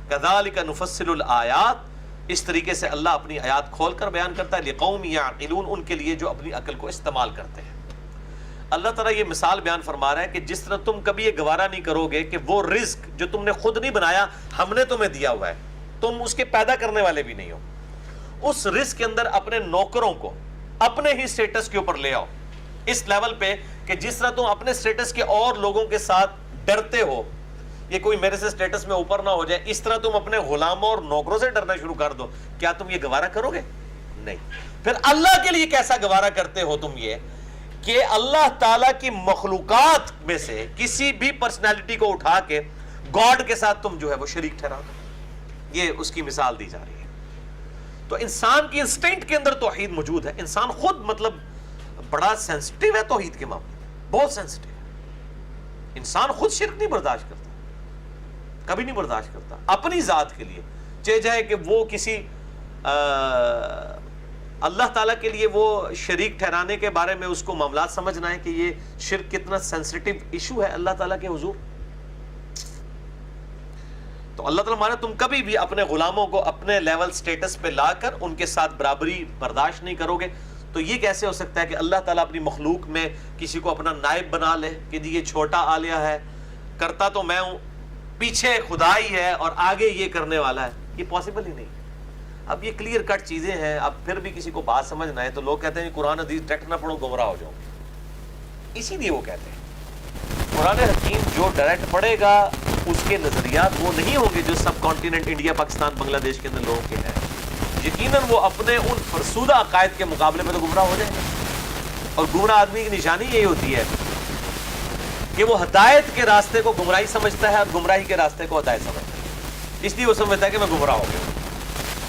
كَذَلِكَ نُفَصِّلُ الْآيَاتِ، اس طریقے سے اللہ اپنی آیات کھول کر بیان کرتا ہے، لِقَوْمٍ يَعْقِلُونَ، ان کے لیے جو اپنی عقل کو استعمال کرتے ہیں۔ اللہ تعالیٰ یہ مثال بیان فرما رہا ہے کہ جس طرح تم کبھی یہ گوارا نہیں کرو گے کہ وہ رزق جو تم نے خود نہیں بنایا، ہم نے تمہیں دیا ہوا ہے، تم اس کے پیدا کرنے والے بھی نہیں ہو، اس رزق کے اندر اپنے نوکروں کو اپنے ہی سٹیٹس کے اوپر لے آؤ، اس لیول پہ کہ جس طرح تم اپنے سٹیٹس کے اور لوگوں کے ساتھ ڈرتے ہو، یہ کوئی میرے سے سٹیٹس میں اوپر نہ ہو جائے، اس طرح تم اپنے غلاموں اور نوکروں سے ڈرنا شروع کر دو۔ کیا تم یہ گوارا کرو گے؟ نہیں۔ پھر اللہ کے لیے کیسا گوارا کرتے ہو تم یہ کہ اللہ تعالیٰ کی مخلوقات میں سے کسی بھی پرسنالٹی کو اٹھا کے گاڈ کے ساتھ تم جو ہے وہ شریک ٹھہرا دو۔ یہ اس کی مثال دی جا رہی ہے۔ تو انسان کی انسٹنکٹ کے اندر توحید موجود ہے۔ انسان خود مطلب بڑا سینسٹیو ہے توحید کے معاملے میں، بہت سینسٹیو ہے۔ انسان خود شرک نہیں برداشت کرتا، کبھی نہیں برداشت کرتا اپنی ذات کے لیے، چاہے جائے کہ وہ کسی اللہ تعالیٰ کے لیے وہ شریک ٹھہرانے کے بارے میں اس کو معاملات سمجھنا ہے کہ یہ شرک کتنا سینسٹیو ایشو ہے اللہ تعالیٰ کے حضور۔ تو اللہ تعالیٰ ہمارا تم کبھی بھی اپنے غلاموں کو اپنے لیول سٹیٹس پہ لا کر ان کے ساتھ برابری برداشت نہیں کرو گے، تو یہ کیسے ہو سکتا ہے کہ اللہ تعالیٰ اپنی مخلوق میں کسی کو اپنا نائب بنا لے کہ جی یہ چھوٹا آلیہ ہے، کرتا تو میں ہوں، پیچھے خدا ہی ہے اور آگے یہ کرنے والا ہے؟ یہ پاسبل ہی نہیں۔ اب یہ کلیئر کٹ چیزیں ہیں، اب پھر بھی کسی کو بات سمجھنا ہے تو لوگ کہتے ہیں قرآن حدیث ڈائریکٹ نہ پڑھو گمراہ ہو جاؤ، اسی لیے وہ کہتے ہیں قرآن حکیم جو ڈائریکٹ پڑھے گا اس کے نظریات وہ نہیں ہوں گے جو سب کانٹیننٹ انڈیا، پاکستان، بنگلہ دیش کے اندر لوگوں کے ہیں۔ یقیناً وہ اپنے ان فرسودہ عقائد کے مقابلے میں تو گمراہ ہو جائیں گے، اور گمراہ آدمی کی نشانی یہی ہوتی ہے کہ وہ ہدایت کے راستے کو گمراہی سمجھتا ہے اور گمراہی کے راستے کو ہدایت سمجھتا ہے، اس لیے وہ سمجھتا ہے کہ میں گمراہ ہو گیا۔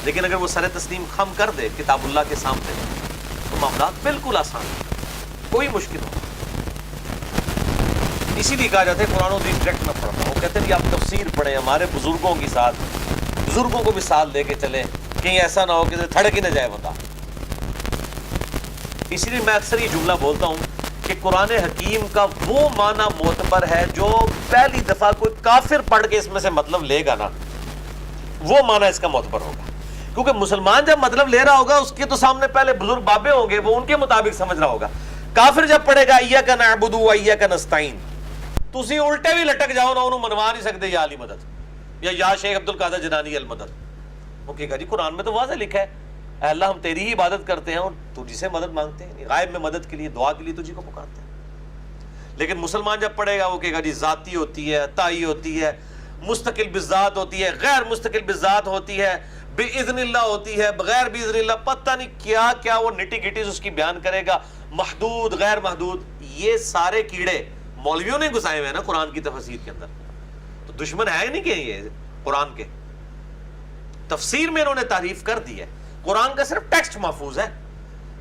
لیکن اگر وہ سر تسلیم خم کر دے کتاب اللہ کے سامنے تو معاملات بالکل آسان ہے، کوئی مشکل نہیں۔ اسی لیے کہا جاتا ہے قرآن و حدیث ڈائریکٹ نہ پڑھنا۔ وہ کہتے ہیں کہ آپ تفسیر پڑھیں، ہمارے بزرگوں کے ساتھ بزرگوں کو مثال دے کے چلیں، کہیں ایسا نہ ہو کہ تھڑک ہی نہ جائے بتا۔ اسی لیے میں اکثر یہ جملہ بولتا ہوں کہ قرآن حکیم کا وہ معنی معتبر ہے جو پہلی دفعہ کوئی کافر پڑھ کے اس میں سے مطلب لے گا نا، وہ معنی اس کا معتبر ہوگا، کیونکہ مسلمان جب مطلب لے رہا ہوگا اس کے تو سامنے پہلے بزرگ بابے ہوں گے، وہ ان کے مطابق سمجھ رہا ہوگا۔ کافر جب پڑھے گا ایاک نعبد و ایاک نستعین، تسی الٹے بھی لٹک جاؤ نا، انہوں منوا نہیں سکتے یا علی مدد یا شیخ عبد القادر جیلانی المدد۔ وہ کہے گا جی قرآن میں تو واضح لکھا ہے اے اللہ ہم تیری ہی عبادت کرتے ہیں اور تجھی سے مدد مانگتے ہیں، غائب میں مدد کے لیے دعا کے لیے تجھی کو پکارتے ہیں۔ لیکن مسلمان جب پڑھے گا وہ کہے گا جی ذاتی ہوتی ہے، تائی ہوتی ہے، مستقل بالذات ہوتی ہے، غیر مستقل بالذات ہوتی ہے، باذن اللہ ہوتی ہے، بغیر باذن اللہ، پتہ نہیں کیا کیا وہ نٹی گٹیز اس کی بیان کرے گا، محدود غیر محدود۔ یہ سارے کیڑے مولویوں نے گھسائے ہوئے ہیں نا قرآن کی تفسیر کے اندر، تو دشمن ہے نہیں کہ یہ قرآن کے تفسیر میں انہوں نے تعریف کر دی ہے۔ قرآن کا صرف ٹیکسٹ محفوظ ہے،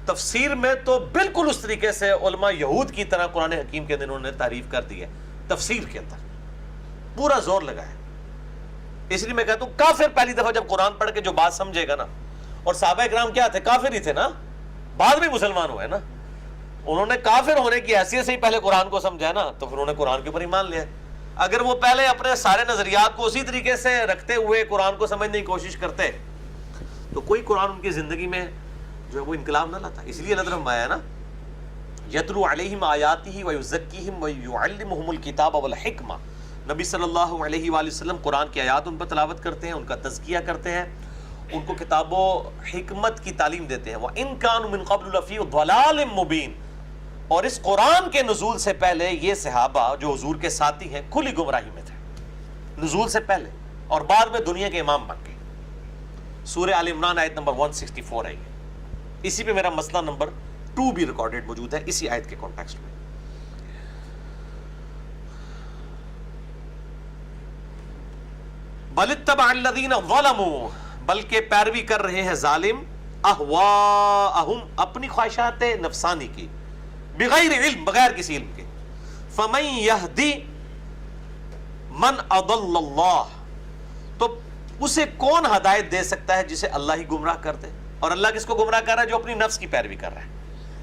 تفسیر میں تو بالکل اس طریقے سے علماء یہود کی طرح قرآن حکیم کے اندر انہوں نے تعریف کر دی ہے، تفسیر کے اندر پورا زور لگا ہے۔ اس لیے میں کہتا ہوں کافر پہلی دفعہ جب قرآن پڑھ کے جو بات سمجھے گا نا، اور صحابہ اکرام کیا تھے؟ کافر ہی تھے نا، بعد میں مسلمان ہوئے نا، انہوں نے کافر ہونے کی حیثیت سے ہی پہلے قرآن کو سمجھا نا، تو پھر انہوں نے قرآن کے اوپر ایمان لیا۔ اگر وہ پہلے اپنے سارے نظریات کو اسی طریقے سے رکھتے ہوئے قرآن کو سمجھنے کی کوشش کرتے تو کوئی قرآن ان کی زندگی میں جو ہے وہ انقلاب نہ لاتا۔ اس لیے اللہ تعالیٰ آیا نا یتلو علیہم آیاتہ ویزکیہم ویعلمہم الکتاب والحکمہ، نبی صلی اللہ علیہ وآلہ وسلم قرآن کی آیات ان پر تلاوت کرتے ہیں، ان کا تزکیہ کرتے ہیں، ان کو کتاب و حکمت کی تعلیم دیتے ہیں۔ وَإِن كَانُوا مِن قَبْلُ لَفِي ضَلَالٍ مُبِينٍ، اور اس قرآن کے نزول سے پہلے یہ صحابہ جو حضور کے ساتھی ہیں کھلی گمراہی میں تھے، نزول سے پہلے، اور بعد میں دنیا کے امام بن گئے۔ سورہ آل عمران آیت نمبر 164 ہے یہ، اسی پہ میرا مسئلہ نمبر 2 بھی ریکارڈڈ موجود ہے اسی آیت کے کانٹیکسٹ میں۔ بل اتبع الذین ظلموا، بلکہ پیروی کر رہے ہیں ظالم، اہواءہم، اپنی خواہشات نفسانی کی، بغیر علم، بغیر کسی علم کے۔ فمن یہدی من اضل اللہ، تو اسے کون ہدایت دے سکتا ہے جسے اللہ ہی گمراہ کر دے؟ اور اللہ کس کو گمراہ کر رہا ہے؟ جو اپنی نفس کی پیروی کر رہا ہے۔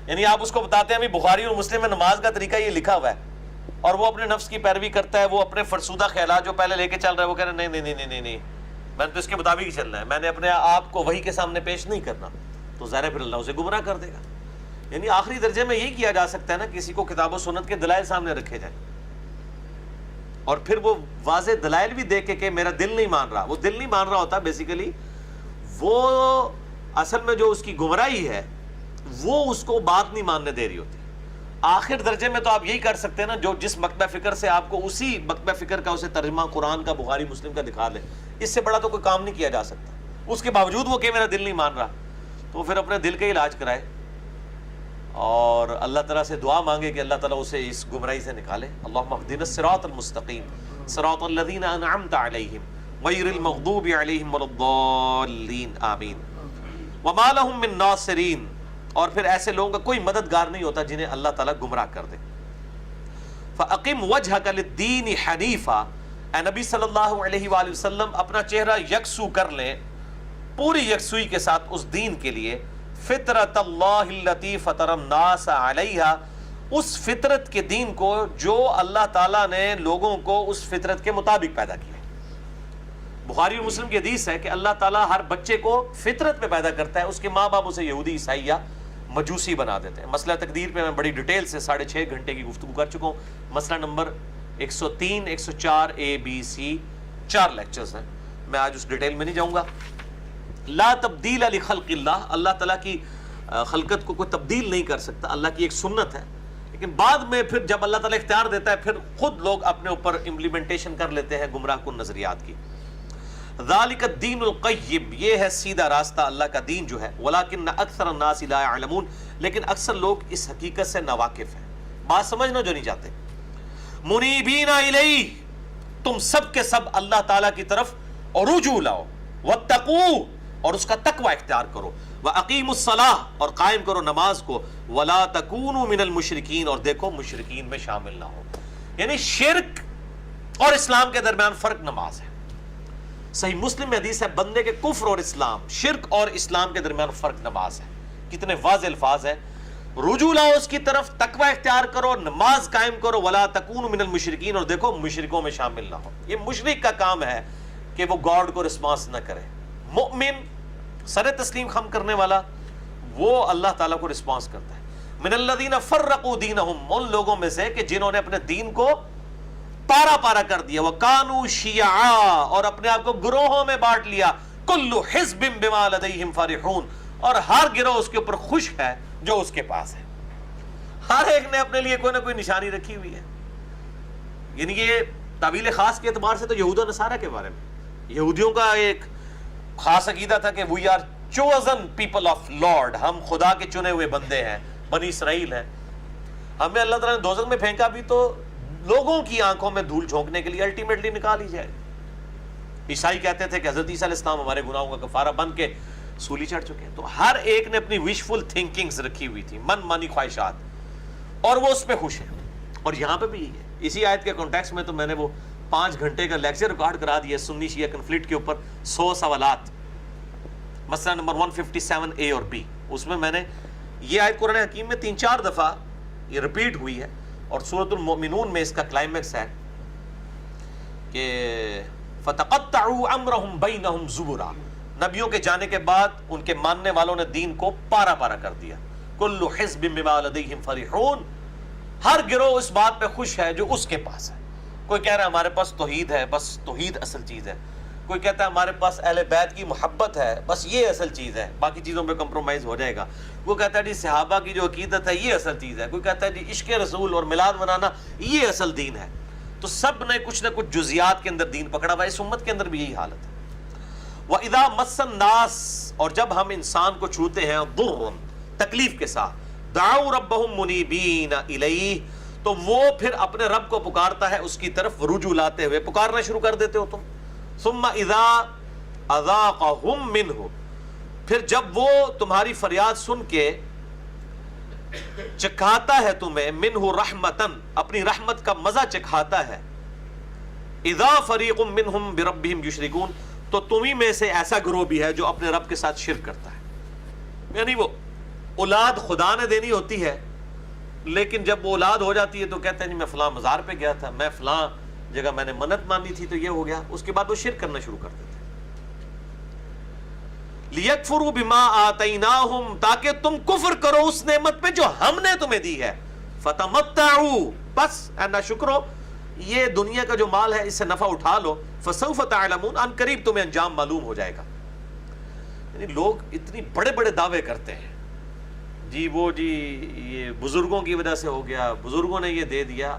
یعنی آپ اس کو بتاتے ہیں بخاری اور مسلم میں نماز کا طریقہ یہ لکھا ہوا ہے، اور وہ اپنے نفس کی پیروی کرتا ہے، وہ اپنے فرسودہ خیالات جو پہلے لے کے چل رہا ہے وہ کہہ رہا ہے نہیں میں نے تو اس کے مطابق ہی چلنا ہے، میں نے اپنے آپ کو وحی کے سامنے پیش نہیں کرنا، تو ظاہر ہے پھر اللہ اسے گمراہ کر دے گا۔ یعنی آخری درجے میں یہی کیا جا سکتا ہے نا، کسی کو کتاب و سنت کے دلائل سامنے رکھے جائیں اور پھر وہ واضح دلائل بھی دیکھے کہ میرا دل نہیں مان رہا، وہ دل نہیں مان رہا ہوتا بیسیکلی، وہ اصل میں جو اس کی گمراہی ہے وہ اس کو بات نہیں ماننے دے رہی ہوتی۔ آخر درجے میں تو آپ یہی کر سکتے ہیں نا، جو جس مکتبہ فکر سے آپ کو اسی مکتبہ فکر کا اسے ترجمہ قرآن کا، بخاری مسلم کا دکھا لے، اس سے بڑا تو کوئی کام نہیں کیا جا سکتا۔ اس کے باوجود وہ کہ میرا دل نہیں مان رہا، تو پھر اپنے دل کا علاج کرائے اور اللہ تعالیٰ سے دعا مانگے کہ اللہ تعالیٰ اسے اس گمراہی سے نکالے۔ اللہم اہدنا الصراط المستقیم صراط الذین انعمت علیہم غیر المغضوب علیہم ولا الضالین آمین۔ وما لہم من ناصرین، اور پھر ایسے لوگوں کا کوئی مددگار نہیں ہوتا جنہیں اللہ تعالیٰ گمراہ کر دے۔ فَأَقِمْ وَجْهَكَ لِلدِّينِ حَنِيفًا، اے نبی صلی اللہ علیہ وآلہ وسلم اپنا چہرہ یکسو کر لیں، پوری یکسوئی کے ساتھ اس دین کے لیے، فطرت اللہ التی فطر الناس علیہا، اس فطرت کے دین کو جو اللہ تعالیٰ نے لوگوں کو اس فطرت کے مطابق پیدا کیا۔ بخاری اور مسلم کی حدیث ہے کہ اللہ تعالیٰ ہر بچے کو فطرت پہ پیدا کرتا ہے، اس کے ماں باپ اسے یہودی، عیسائی یا مجوسی بنا دیتے ہیں۔ مسئلہ تقدیر پہ میں بڑی ڈیٹیل سے 6.5 گھنٹے کی گفتگو کر چکا ہوں۔ مسئلہ نمبر 103 104 ABC 4 لیکچرز ہیں، میں آج اس ڈیٹیل میں نہیں جاؤں گا۔ لا تبدیل لخلق اللہ، اللہ تعالیٰ کی خلقت کو کوئی تبدیل نہیں کر سکتا، اللہ کی ایک سنت ہے، لیکن بعد میں پھر جب اللہ تعالیٰ اختیار دیتا ہے پھر خود لوگ اپنے اوپر امپلیمنٹیشن کر لیتے ہیں گمراہ کن نظریات کی۔ ذالک الدین القیم، یہ ہے سیدھا راستہ اللہ کا دین جو ہے، ولکن اکثر الناس لا يعلمون، لیکن اکثر لوگ اس حقیقت سے ناواقف ہیں، بات سمجھنا جو نہیں چاہتے۔ منیبین الیہ، تم سب کے سب اللہ تعالیٰ کی طرف اور رجوع لاؤ، واتقوا، اور اس کا تقوی اختیار کرو، واقیموا الصلاۃ، اور قائم کرو نماز کو، ولا تکونوا من المشرکین، اور دیکھو مشرکین میں شامل نہ ہو۔ یعنی شرک اور اسلام کے درمیان فرق نماز ہے۔ صحیح مسلم میں حدیث ہے بندے کے کفر اور اسلام، شرک اور اسلام کے درمیان فرق نماز ہے. کتنے واضح الفاظ ہیں. رجوع لاؤ اس کی طرف، تقوی اختیار کرو، نماز قائم کرو. ولا تکونوا من المشرکین، اور دیکھو مشرکوں میں شامل نہ ہو. یہ مشرک کا کام ہے کہ وہ گاڈ کو رسپانس نہ کرے. مؤمن سر تسلیم خم کرنے والا وہ اللہ تعالیٰ کو رسپانس کرتا ہے. من الذین فرقوا دینہم، ان لوگوں میں سے کہ جنہوں نے اپنے دین کو پارا پارا کر دیا. وَكَانُوا شِيَعًا، اور اپنے آپ کو گروہوں میں بانٹ لیا. كُلُّ حِزْبٍ بِمَا لَدَيْهِمْ فَرِحُونَ، اور ہر گروہ اس کے اوپر خوش ہے جو اس کے پاس ہے. ہر ایک نے اپنے لیے کوئی نہ کوئی نشانی رکھی ہوئی ہے. یعنی یہ تعویل خاص کے اعتبار سے تو یہود و نصارہ کے بارے میں یہودیوں کا ایک خاص عقیدہ تھا کہ we are chosen people of Lord, ہم خدا کے چنے ہوئے بندے ہیں، بنی اسرائیل ہیں. ہمیں اللہ تعالیٰ نے دوزخ میں پھینکا بھی تو لوگوں کی آنکھوں میں دھول جھونکنے کے لیے الٹیمیٹلی نکال ہی جائے. عیسائی کہتے تھے کہ حضرت عیسیٰ علیہ السلام ہمارے گناہوں کا کفارہ بن کے سولی چڑھ چکے ہیں. تو ہر ایک نے اپنی وشفل تھنکنگز رکھی ہوئی تھی، من مانی خواہشات، اور وہ اس پہ خوش ہیں. اور یہاں پہ بھی یہی ہے. اسی آیت کے کانٹیکس میں تو میں نے وہ 5 گھنٹے کا لیکچر ریکارڈ کرا دیا سنی شیعہ کنفلکٹ کے اوپر، 100 سوالات، مسئلہ نمبر 157A اور B. اس میں نے یہ آیت قرآن حکیم میں 3-4 دفعہ یہ ریپیٹ ہوئی ہے. اور سورۃ المؤمنون میں اس کا کلائمیکس ہے کہ فَتَقَطَّعُوا أَمْرَهُمْ بَيْنَهُمْ زُبُرًا، نبیوں کے جانے کے بعد ان کے ماننے والوں نے دین کو پارا پارا کر دیا. كُلُّ حِزْبٍ بِمَا لَدَيْهِمْ فَرِحُونَ، ہر گروہ اس بات پہ خوش ہے جو اس کے پاس ہے. کوئی کہہ رہا ہے ہمارے پاس توحید ہے، بس توحید اصل چیز ہے. کوئی کہتا ہے ہمارے پاس اہل بیت کی محبت ہے، بس یہ اصل چیز ہے، باقی چیزوں پہ کمپرومائز ہو جائے گا. وہ کہتا ہے جی صحابہ کی جو عقیدت ہے یہ اصل چیز ہے. کوئی کہتا ہے جی عشق رسول اور میلاد منانا یہ اصل دین ہے. تو سب نے کچھ نہ کچھ جزیات کے اندر دین پکڑا ہوا ہے. اس امت کے اندر بھی یہی حالت ہے. وَإِذَا مَسَّ النَّاسَ، اور جب ہم انسان کو چھوتے ہیں ضرٌ، تکلیف کے ساتھ، دعوا ربهم منیبین الیہ، تو وہ پھر اپنے رب کو پکارتا ہے، اس کی طرف رجوع لاتے ہوئے پکارنا شروع کر دیتے ہو تم. ثم اذا اذاقهم منہ، پھر جب وہ تمہاری فریاد سن کے چکھاتا ہے تمہیں، منہ رحمتن، اپنی رحمت کا مزہ چکھاتا ہے، اذا فریق منہم بربہم یشرکون، تو تمہیں میں سے ایسا گروہ بھی ہے جو اپنے رب کے ساتھ شرک کرتا ہے. یعنی وہ اولاد خدا نے دینی ہوتی ہے، لیکن جب وہ اولاد ہو جاتی ہے تو کہتے ہیں جی میں فلاں مزار پہ گیا تھا، میں فلاں جگہ میں نے منت مانی تھی تو یہ ہو گیا. اس کے بعد وہ شرک کرنا شروع کر دیتے ہیں. لیکفروا بما آتیناہم، تاکہ تم کفر کرو اس نعمت پہ جو ہم نے تمہیں دی ہے. فتمتعوا، بس اے ناشکرو یہ دنیا کا جو مال ہے اس سے نفع اٹھا لو. فسوف تعلمون، ان قریب تمہیں انجام معلوم ہو جائے گا. یعنی لوگ اتنی بڑے بڑے دعوے کرتے ہیں، جی وہ جی یہ بزرگوں کی وجہ سے ہو گیا، بزرگوں نے یہ دے دیا.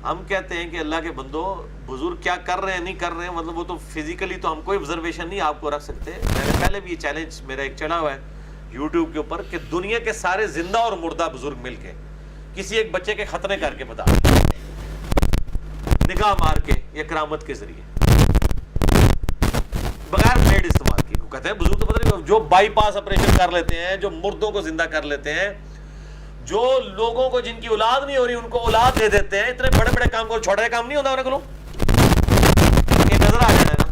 ہم کہتے ہیں کہ اللہ کے بندو بزرگ کیا کر رہے ہیں نہیں کر رہے ہیں، مطلب وہ تو فزیکلی تو ہم کوئی آبزرویشن نہیں آپ کو رکھ سکتے. میں نے پہلے بھی یہ چیلنج میرا ایک چلا ہوا ہے یوٹیوب کے اوپر کہ دنیا کے سارے زندہ اور مردہ بزرگ مل کے کسی ایک بچے کے ختنے کر کے بتا، نگاہ مار کے یا کرامت کے ذریعے بغیر بلیڈ استعمال کی. وہ کہتے ہیں بزرگ تو پتہ نہیں، جو بائی پاس آپریشن کر لیتے ہیں، جو مردوں کو زندہ کر لیتے ہیں، جو لوگوں کو جن کی اولاد نہیں ہو رہی ان کو اولاد دے دیتے ہیں. اتنے بڑے بڑے کام کو چھوٹے کام نہیں ہوتا انہیں کرو، یہ نظر آ جائے نا.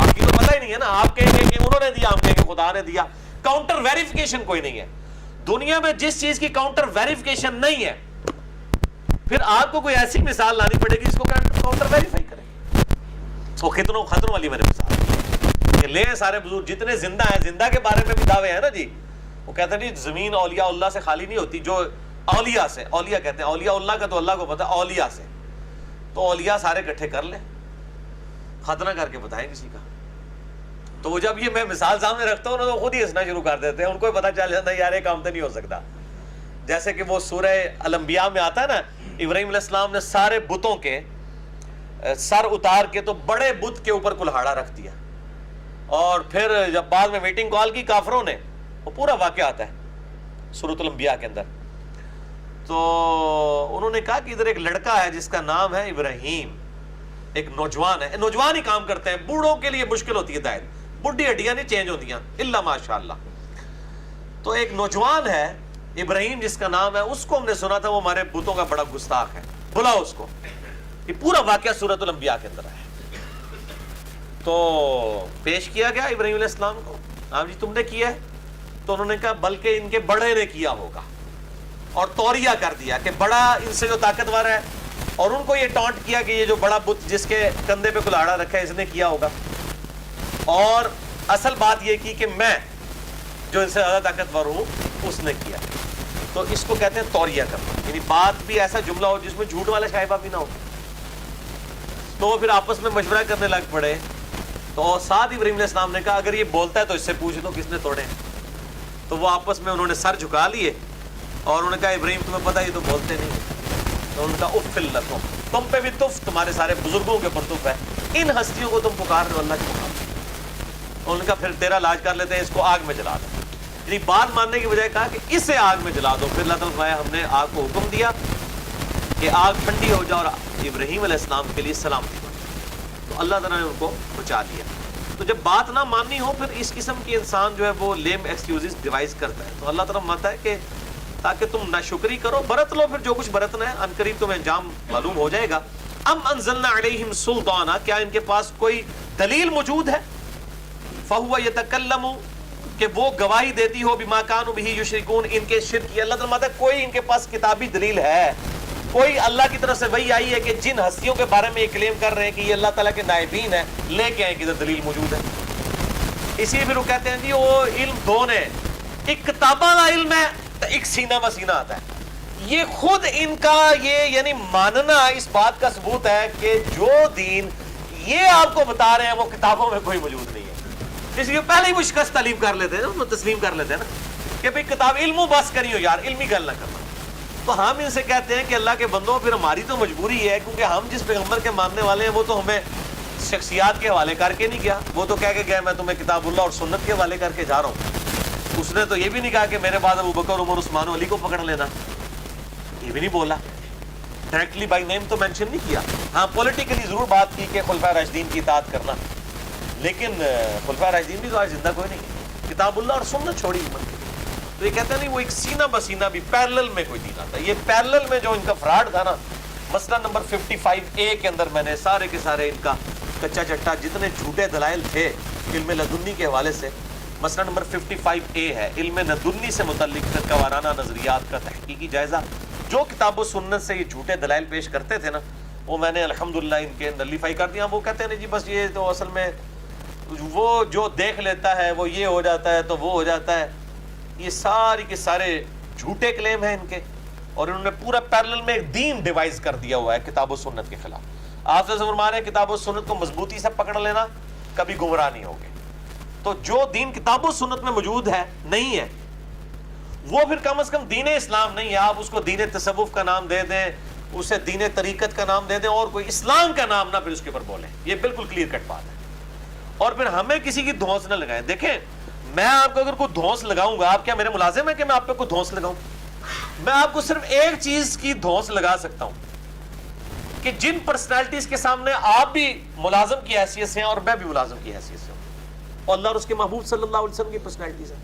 آپ کی تو پتہ ہی نہیں ہے نا، آپ کہیں گے کہ انہوں نے دیا، ہم کہیں کہ خدا نے دیا. کاؤنٹر ویریفیکیشن کوئی نہیں ہے دنیا میں. جس چیز کی کاؤنٹر ویریفیکیشن نہیں ہے پھر آپ کو کوئی ایسی مثال لانی پڑے گی جس کو کاؤنٹر ویریفائی کرے. وہ خطروں والی میرے مثال کہ لیں سارے بزرگ جتنے زندہ ہیں، زندہ کے بارے میں بھی دعوے ہیں نا جی. وہ کہتے ہیں جی زمین اولیاء اللہ سے خالی نہیں ہوتی، جو اولیاء سے، اولیاء کہتے ہیں اولیاء اللہ کا تو اللہ کو پتا، اولیاء سے تو اولیاء سارے اکٹھے کر لیں، ختنہ کر کے بتائیں کسی کا. تو وہ جب یہ میں مثال سامنے رکھتا ہوں تو خود ہی ہنسنا شروع کر دیتے ہیں. ان کو بھی پتا چل جاتا ہے یار یہ کام تو نہیں ہو سکتا. جیسے کہ وہ سورہ الانبیاء میں آتا ہے نا، ابراہیم علیہ السلام نے سارے بتوں کے سر اتار کے تو بڑے بت کے اوپر کلہاڑا رکھ دیا، اور پھر جب بعد میں میٹنگ کال کی کافروں نے، وہ پورا واقعہ آتا ہے سورۃ الانبیاء کے اندر، تو انہوں نے کہا کہ ادھر ایک لڑکا ہے جس کا نام ہے ابراہیم، ایک نوجوان ہے، نوجوان ہی کام کرتے ہیں، بوڑھوں کے لیے مشکل ہوتی ہے ہدایت، بڈھی ہڈیاں نہیں چینج ہوتی ہیں الا ماشاء اللہ. تو ایک نوجوان ہے ابراہیم جس کا نام ہے، اس کو ہم نے سنا تھا وہ ہمارے بتوں کا بڑا گستاخ ہے، بلاؤ اس کو. یہ پورا واقعہ سورۃ الانبیاء کے اندر ہے. تو پیش کیا گیا ابراہیم علیہ السلام کو، آپ جی تم نے کیا ہے؟ تو انہوں نے کہا بلکہ ان کے بڑے نے کیا ہوگا، اور توریہ کر دیا کہ بڑا ان سے جو طاقتور ہے، اور ان کو یہ ٹانٹ کیا کہ یہ جو بڑا بت جس کے کندھے پہ کلاڑا رکھا ہے اس نے کیا ہوگا، اور اصل بات یہ کی کہ میں جو ان سے زیادہ طاقتور ہوں اس نے کیا. تو اس کو کہتے ہیں توریہ کرنا، یعنی بات بھی ایسا جملہ ہو جس میں جھوٹ والا شائبہ بھی نہ ہو. تو وہ پھر آپس میں مشورہ کرنے لگ پڑے. تو ساتھ ابراہیم علیہ السلام نے کہا اگر یہ بولتا ہے تو اس سے پوچھ لو کس نے توڑے. تو وہ آپس میں انہوں نے سر جھکا لیے اور انہوں نے کہا ابراہیم تمہیں پتہ یہ تو بولتے نہیں. تو ان کا اف لکم، تم پہ بھی تف، تمہارے سارے بزرگوں کے اوپر تف ہے، ان ہستیوں کو تم پکار رہے ہو اللہ کی پکار. انہوں نے کہا پھر تیرا علاج کر لیتے ہیں، اس کو آگ میں جلا دو. یعنی بات ماننے کی بجائے کہا کہ اسے آگ میں جلا دو. پھر اللہ تعالیٰ ہم نے آگ کو حکم دیا کہ آگ ٹھنڈی ہو جائے اور ابراہیم علیہ السلام کے لیے سلامتی بن جائے. تو اللہ تعالیٰ نے ان کو بچا لیا. تو جب بات نہ ماننی ہو پھر اس قسم کی انسان جو ہے وہ لیم ایکسکیوزز ڈیوائز کرتا ہے. تو اللہ تعالیٰ مانتا ہے کہ تاکہ تم ناشکری کرو، برت لو پھر جو کچھ برتنا ہے، ان قریب تمہیں انجام معلوم ہو جائے گا. ام انزلنا علیہم سلطانا، کیا ان کے پاس کوئی دلیل موجود ہے؟ فہو یتکلم، کہ وہ گواہی دیتی ہو بما کانوا بہ یشرکون، ان کے شرک کی. اللہ تعالیٰ مانتا ہے کوئی ان کے پاس کتابی دلیل ہے، کوئی اللہ کی طرف سے وہی آئی ہے کہ جن ہستیوں کے بارے میں یہ کلیم کر رہے ہیں کہ یہ اللہ تعالیٰ کے نائبین ہیں، لے کے آئیں کہ دلیل موجود ہے. اسی لیے پھر وہ کہتے ہیں جی وہ علم دو نے، ایک کتاباں کا علم ہے تو ایک سینہ بسینہ آتا ہے. یہ خود ان کا یہ یعنی ماننا اس بات کا ثبوت ہے کہ جو دین یہ آپ کو بتا رہے ہیں وہ کتابوں میں کوئی موجود نہیں ہے. اس لیے پہلے ہی وہ شکست تعلیم کر لیتے ہیں نا، تسلیم کر لیتے ہیں نا کہ بھئی کتاب علم و بس کریو یار، علمی گل نہ کرنا. تو ہم ان سے کہتے ہیں کہ اللہ کے بندوں پھر ہماری تو مجبوری ہے، کیونکہ ہم جس پیغمبر کے ماننے والے ہیں وہ تو ہمیں شخصیات کے حوالے کر کے نہیں گیا، وہ تو کہہ کے گیا میں تمہیں کتاب اللہ اور سنت کے حوالے کر کے جا رہا ہوں. اس نے تو یہ بھی نہیں کہا کہ میرے بعد ابو بکر عمر عثمان و علی کو پکڑ لینا، یہ بھی نہیں بولا، ڈائریکٹلی بائی نیم تو مینشن نہیں کیا. ہاں پولیٹیکلی ضرور بات کی کہ خلفائے راشدین کی اطاعت کرنا، لیکن خلفائے راشدین بھی تو آج زندہ کوئی نہیں، کتاب اللہ اور سنت چھوڑی امت. تو یہ کہتے ہیں نہیں وہ ایک سینہ بسینہ بھی پیرلل میں کوئی دین آتا ہے. یہ پیرلل میں جو ان کا فراڈ تھا نا، مسئلہ نمبر 55A کے اندر میں نے سارے کے سارے ان کا کچا چٹا جتنے جھوٹے دلائل تھے علم لدنی کے حوالے سے، مسئلہ نمبر 55A ہے علم لدنی سے متعلق فرقہ وارانہ نظریات کا تحقیقی جائزہ. جو کتاب و سنت سے یہ جھوٹے دلائل پیش کرتے تھے نا، وہ میں نے الحمدللہ ان کے نلیفائی کر دیا. وہ کہتے ہیں جی بس یہ تو اصل میں وہ جو دیکھ لیتا ہے وہ یہ ہو جاتا ہے تو وہ ہو جاتا ہے. یہ ساری کے سارے جھوٹے کلیم ہیں ان کے، اور انہوں نے پورا پیرلل میں ایک دین ڈیوائز کر دیا ہوا ہے کتاب و سنت کے خلاف. آپ سے فرمان ہے کتاب و سنت کو مضبوطی سے پکڑ لینا، کبھی گمراہ نہیں ہوگے. تو جو دین کتاب و سنت میں موجود ہے نہیں ہے وہ پھر کم از کم دین اسلام نہیں ہے. آپ اس کو دین تصوف کا نام دے دیں، اسے دین طریقت کا نام دے دیں، اور کوئی اسلام کا نام نہ پھر اس کے اوپر بولیں. یہ بالکل کلیئر کٹ بات ہے. اور پھر ہمیں کسی کی دھونس نہ لگائیں. دیکھیں میں آپ کو اگر کوئی دھونس لگاؤں گا، آپ کیا میرے ملازم ہے کہ میں آپ پہ کوئی دھونس لگاؤں؟ میں آپ کو صرف ایک چیز کی دھونس لگا سکتا ہوں کہ جن پرسنالٹیز کے سامنے آپ بھی ملازم کی حیثیت سے ہیں اور میں بھی ملازم کی حیثیت سے ہوں، اور اللہ اور اس کے محبوب صلی اللہ علیہ وسلم کی پرسنالٹیز ہیں،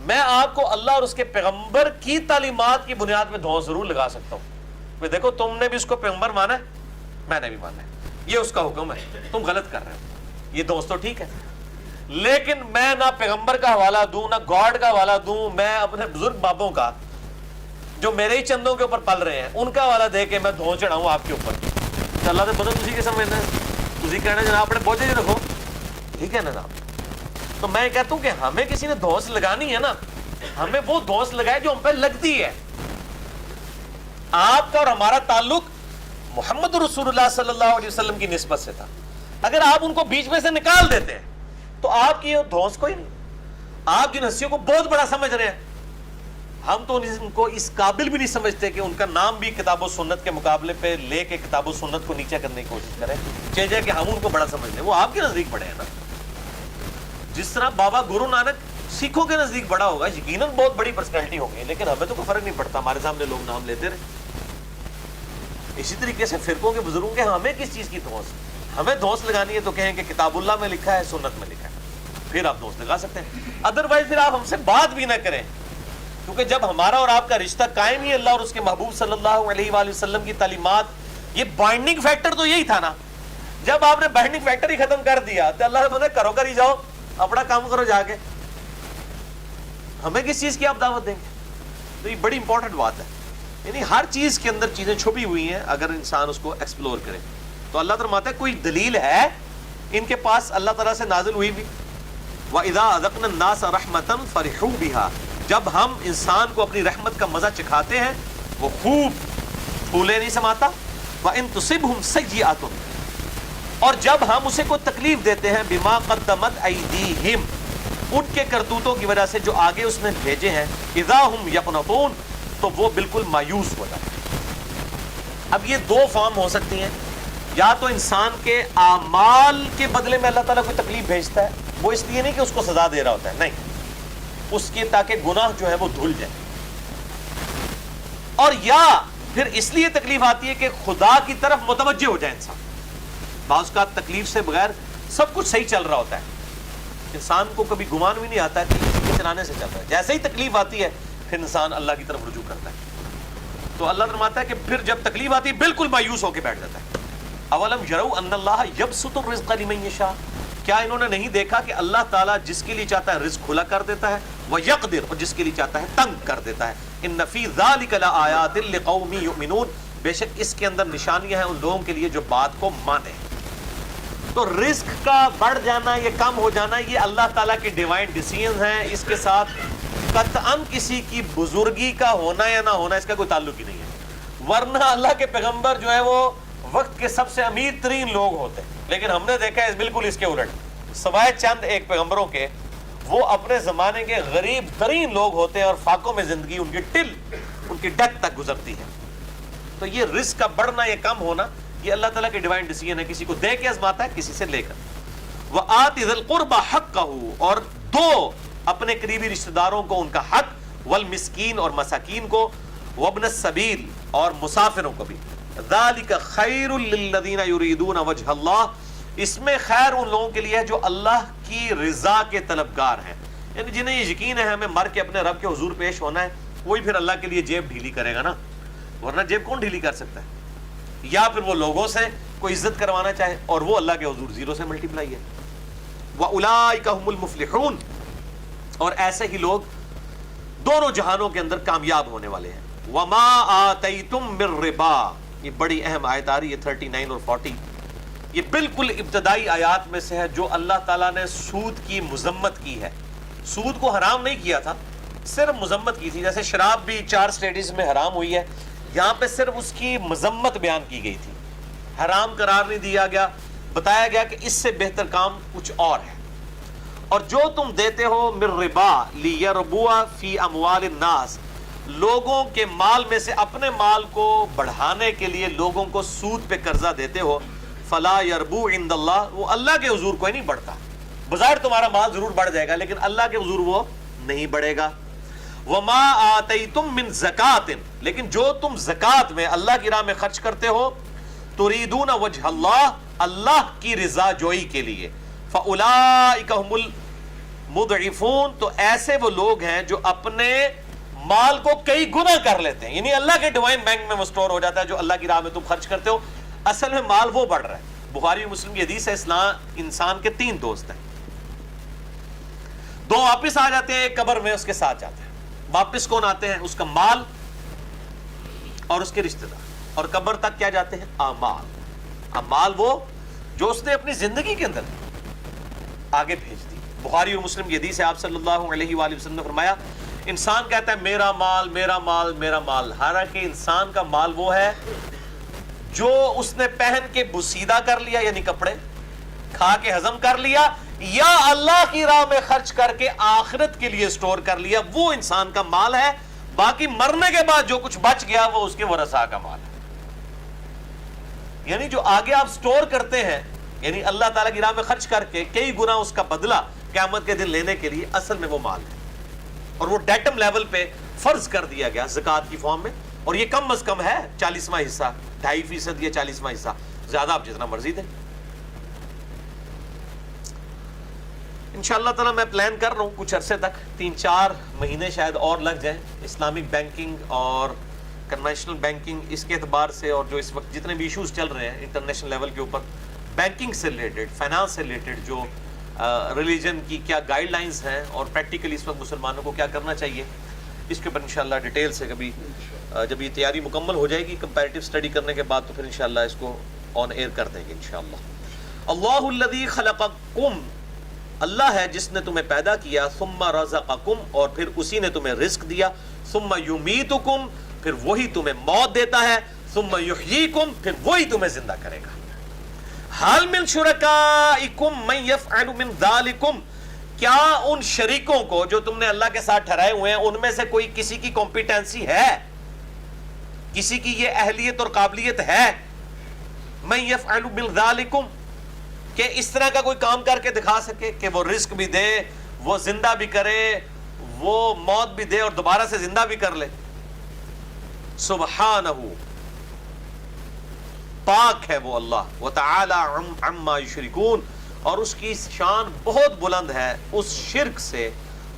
میں آپ کو اللہ اور اس کے پیغمبر کی تعلیمات کی بنیاد میں دھونس ضرور لگا سکتا ہوں. دیکھو تم نے بھی اس کو پیغمبر مانا ہے، میں نے بھی مانا ہے، یہ اس کا حکم ہے، تم غلط کر رہے ہو. یہ دوست تو ٹھیک ہے، لیکن میں نہ پیغمبر کا حوالہ دوں نہ گاڈ کا حوالہ دوں. میں اپنے بزرگ بابوں کا جو میرے ہی چندوں کے اوپر پل رہے ہیں ان کا حوالہ دے کے میں دھون چڑھاؤں آپ کے اوپر. اللہ سے بدل اسی کے سمجھنا ہے، اسی کہنا جناب اپنے بوجھے جی رکھو، ٹھیک ہے نا جناب. تو میں کہتا ہوں کہ ہمیں کسی نے دھونس لگانی ہے نا، ہمیں وہ دھونس لگائے جو ہم پہ لگتی ہے. آپ کا اور ہمارا تعلق محمد رسول اللہ صلی اللہ علیہ وسلم کی نسبت سے تھا. اگر آپ ان کو بیچ میں سے نکال دیتے ہیں تو آپ کی دھونس کوئی نہیں. آپ جن ہستیوں کو بہت بڑا سمجھ رہے ہیں، ہم تو ان کو اس قابل بھی نہیں سمجھتے کہ ان کا نام بھی کتاب و سنت کے مقابلے پہ لے کے کتاب و سنت کو نیچے کرنے کی کوشش کریں، چاہیے کہ ہم ان کو بڑا سمجھ لیں. وہ آپ کے نزدیک بڑے ہیں نا. جس طرح بابا گرو نانک سکھوں کے نزدیک بڑا ہوگا، یقیناً بہت بڑی پرسنالٹی ہوگی، لیکن ہمیں تو کوئی فرق نہیں پڑتا، ہمارے سامنے لوگ نام لیتے رہے. اسی طریقے سے فرقوں کے بزرگوں کے ہمیں کس چیز کی دھونس؟ ہمیں دھونس لگانی ہے تو کہیں کہ کتاب اللہ میں لکھا ہے، سنت میں لکھا ہے، پھر آپ دھونس لگا سکتے ہیں. ادروائز پھر آپ ہم سے بات بھی نہ کریں، کیونکہ جب ہمارا اور آپ کا رشتہ قائم ہی اللہ اور اس کے محبوب صلی اللہ علیہ وآلہ وسلم کی تعلیمات، یہ بائنڈنگ فیکٹر تو یہی تھا نا جب آپ نے بائنڈنگ فیکٹر ہی ختم کر دیا تو اللہ نے کرو کر ہی جاؤ، اپنا کام کرو جا کے، ہمیں کس چیز کی آپ دعوت دیں گے؟ تو یہ بڑی امپورٹنٹ بات ہے، یعنی ہر چیز کے اندر چیزیں چھپی ہوئی ہیں اگر انسان اس کو ایکسپلور کرے۔ تو اللہ فرماتا ہے کوئی دلیل ہے ان کے پاس اللہ تعالیٰ سے نازل ہوئی بھی؟ وَإِذَا أَذَقْنَا النَّاسَ رَحْمَةً فَرِحُوا بِهَا، جب ہم انسان کو اپنی رحمت کا مزہ چکھاتے ہیں وہ خوب پھولے نہیں سماتا۔ وَإِن تُصِبْهُمْ سَيِّئَةٌ، اور جب ہم اسے کوئی تکلیف دیتے ہیں بِمَا قَدَّمَتْ أَيْدِيهِمْ، ان کے کرتوتوں کی وجہ سے جو آگے اس نے بھیجے ہیں، اذا ہم یقنطون، تو وہ بالکل مایوس ہو جاتے ہیں۔ اب یہ دو فارم ہو سکتی ہیں، یا تو انسان کے اعمال کے بدلے میں اللہ تعالیٰ کوئی تکلیف بھیجتا ہے، وہ اس لیے نہیں کہ اس کو سزا دے رہا ہوتا ہے، نہیں، اس کے تاکہ گناہ جو ہے وہ دھل جائے، اور یا پھر اس لیے تکلیف آتی ہے کہ خدا کی طرف متوجہ ہو جائے انسان۔ بعض کا تکلیف سے بغیر سب کچھ صحیح چل رہا ہوتا ہے، انسان کو کبھی گمان بھی نہیں آتا کہ کسی کے چلانے سے چل رہا ہے، جیسے ہی تکلیف آتی ہے پھر انسان اللہ کی طرف رجوع کرتا ہے۔ تو اللہ فرماتا ہے کہ پھر جب تکلیف آتی ہے بالکل مایوس ہو کے بیٹھ جاتا ہے۔ اولم یروا ان اللہ یبسط الرزق لمن یشاء، کیا انہوں نے نہیں دیکھا کہ اللہ تعالیٰ جس کے لیے چاہتا ہے رزق کھلا کر دیتا ہے، ویقدر، اور جس کے لیے چاہتا ہے تنگ کر دیتا ہے۔ ان فی ذلک لآیات لقوم یؤمنون، بے شک اس کے اندر نشانیاں ہیں ان لوگوں کے لیے جو بات کو مانے۔ تو رزق کا بڑھ جانا، یہ کم ہو جانا، یہ اللہ تعالیٰ کے ڈیوائن ڈیسیژن ہیں، اس کے ساتھ قطعاً کسی کی بزرگی کا ہونا یا نہ ہونا اس کا کوئی تعلق ہی نہیں ہے، ورنہ اللہ کے پیغمبر جو ہے وہ وقت کے سب سے امیر ترین لوگ ہوتے ہیں، لیکن ہم نے دیکھا ہے بالکل اس کے الٹ، سوائے چند ایک پیغمبروں کے وہ اپنے زمانے کے غریب ترین لوگ ہوتے ہیں، اور فاقوں میں زندگی ان کی ٹل ان کی ڈیتھ تک گزرتی ہے۔ تو یہ رزق کا بڑھنا یا کم ہونا یہ اللہ تعالیٰ کے ڈیوائن ڈیسیژن ہے، کسی کو دے کے آزماتا ہے، کسی سے لے کر۔ وَآتِ ذِی الْقُرْبَى حَقَّهُ، اور دو اپنے قریبی رشتہ داروں کو ان کا حق، والمسکین، اور مساکین کو، وابن السبیل، اور مسافروں کو بھی۔ ذَلِكَ خَيْرٌ لِلَّذِينَ يُرِيدُونَ وَجْهَ اللَّهِ، اس میں خیر ان لوگوں کے لیے ہے جو اللہ کی رضا کے طلبگار ہیں، یعنی جنہیں یہ یقین ہے ہمیں مر کے اپنے رب کے حضور پیش ہونا ہے، وہی پھر اللہ کے لیے جیب ڈھیلی کرے گا نا، ورنہ جیب کون ڈھیلی کر سکتا ہے؟ یا پھر وہ لوگوں سے کوئی عزت کروانا چاہے، اور وہ اللہ کے حضور زیرو سے ملٹیپلائی ہے۔ وَأُولَٰئِكَ هُمُ الْمُفْلِحُونَ، اور ایسے ہی لوگ دونوں جہانوں کے اندر کامیاب ہونے والے ہیں۔ وَمَا آتَيْتُم مِّن رِّبَا، یہ بڑی اہم آیت آ رہی ہے 39 اور 40، یہ بالکل ابتدائی آیات میں سے ہے جو اللہ تعالیٰ نے سود کی مذمت کی ہے۔ سود کو حرام نہیں کیا تھا، صرف مذمت کی تھی، جیسے شراب بھی 4 اسٹیٹس میں حرام ہوئی ہے، یہاں پہ صرف اس کی مذمت بیان کی گئی تھی، حرام قرار نہیں دیا گیا، بتایا گیا کہ اس سے بہتر کام کچھ اور ہے۔ اور جو تم دیتے ہو من ربا لیربوا فی اموال الناس، لوگوں کے مال میں سے اپنے مال کو بڑھانے کے لیے لوگوں کو سود پہ قرضہ دیتے ہو، فلا یربو عند اللہ، وہ اللہ کے حضور کوئی نہیں بڑھتا، بظاہر تمہارا مال ضرور بڑھ جائے گا لیکن اللہ کے حضور وہ نہیں بڑھے گا۔ وما آتیتم من زکات، لیکن جو تم زکات میں اللہ کی راہ میں خرچ کرتے ہو، تریدون وجہ اللہ، اللہ کی رضا جوئی کے لیے، فاولئک هم المضعفون، تو ایسے وہ لوگ ہیں جو اپنے مال کو کئی گنا کر لیتے ہیں، یعنی اللہ کے ڈیوائن بینک میں وہ سٹور ہو جاتا ہے جو اللہ کی راہ میں تم خرچ کرتے ہو، اصل میں مال وہ بڑھ رہا ہے۔ بخاری و مسلم کی حدیث ہے، انسان کے 3 دوست ہیں، 2 واپس آ جاتے ہیں، ایک قبر میں اس کے ساتھ جاتے ہیں۔ واپس کون آتے ہیں؟ اس کا مال اور اس کے رشتہ دار، اور قبر تک کیا جاتے ہیں؟ اعمال۔ اعمال وہ جو اس نے اپنی زندگی کے اندر آگے بھیج دی۔ بخاری و مسلم کی حدیث ہے، آپ صلی اللہ علیہ وآلہ وسلم نے فرمایا، انسان کہتا ہے میرا مال میرا مال میرا مال، حالانکہ انسان کا مال وہ ہے جو اس نے پہن کے بسیدہ کر لیا، یعنی کپڑے کھا کے ہضم کر لیا، یا اللہ کی راہ میں خرچ کر کے آخرت کے لیے سٹور کر لیا، وہ انسان کا مال ہے۔ باقی مرنے کے بعد جو کچھ بچ گیا وہ اس کے ورثاء کا مال ہے۔ یعنی جو آگے آپ سٹور کرتے ہیں، یعنی اللہ تعالیٰ کی راہ میں خرچ کر کے کئی گنا اس کا بدلہ قیامت کے دن لینے کے لیے، اصل میں وہ مال ہے، اور وہ ڈیٹم لیول پہ فرض کر دیا گیا زکوٰۃ کی فارم میں، اور یہ کم از کم ہے 40واں حصہ، 2.5% یا 40واں حصہ، زیادہ آپ جتنا مرضی دیں۔ انشاءاللہ تعالیٰ میں پلان کر رہا ہوں کچھ عرصے تک، 3-4 مہینے شاید اور لگ جائیں، اسلامک بینکنگ اور کنونشنل بینکنگ اس کے اعتبار سے، اور جو اس وقت جتنے بھی ایشوز چل رہے ہیں انٹرنیشنل لیول کے اوپر، بینکنگ سے ریلیٹڈ، فائنانس سے ریلیٹڈ جو ریلیجن کی کیا گائیڈ لائنز ہیں اور پریکٹیکلی اس وقت مسلمانوں کو کیا کرنا چاہیے، اس کے اوپر انشاءاللہ ڈیٹیل سے کبھی جب یہ تیاری مکمل ہو جائے گی کمپیریٹیو اسٹڈی کرنے کے بعد تو پھر انشاءاللہ اس کو آن ایئر کر دیں گے انشاءاللہ۔ اللہ الذی خلقکم، اللہ ہے جس نے تمہیں پیدا کیا، ثم رزقکم، اور پھر اسی نے تمہیں رزق دیا، ثم یمیتکم، پھر وہی تمہیں موت دیتا ہے، ثم یحییکم، پھر وہی تمہیں زندہ کرے گا۔ حل من شرکائکم من یفعل من ذالکم، کیا ان شریکوں کو جو تم نے اللہ کے ساتھ ٹھہرائے ہوئے ہیں ان میں سے کوئی کسی کی کمپیٹنسی ہے، کسی کی یہ اہلیت اور قابلیت ہے، من یفعل من ذالکم، کہ اس طرح کا کوئی کام کر کے دکھا سکے کہ وہ رزق بھی دے، وہ زندہ بھی کرے، وہ موت بھی دے اور دوبارہ سے زندہ بھی کر لے؟ سبحانہ، پاک ہے وہ اللہ، وتعالی عما یشرکون، اور اس کی شان بہت بلند ہے اس شرک سے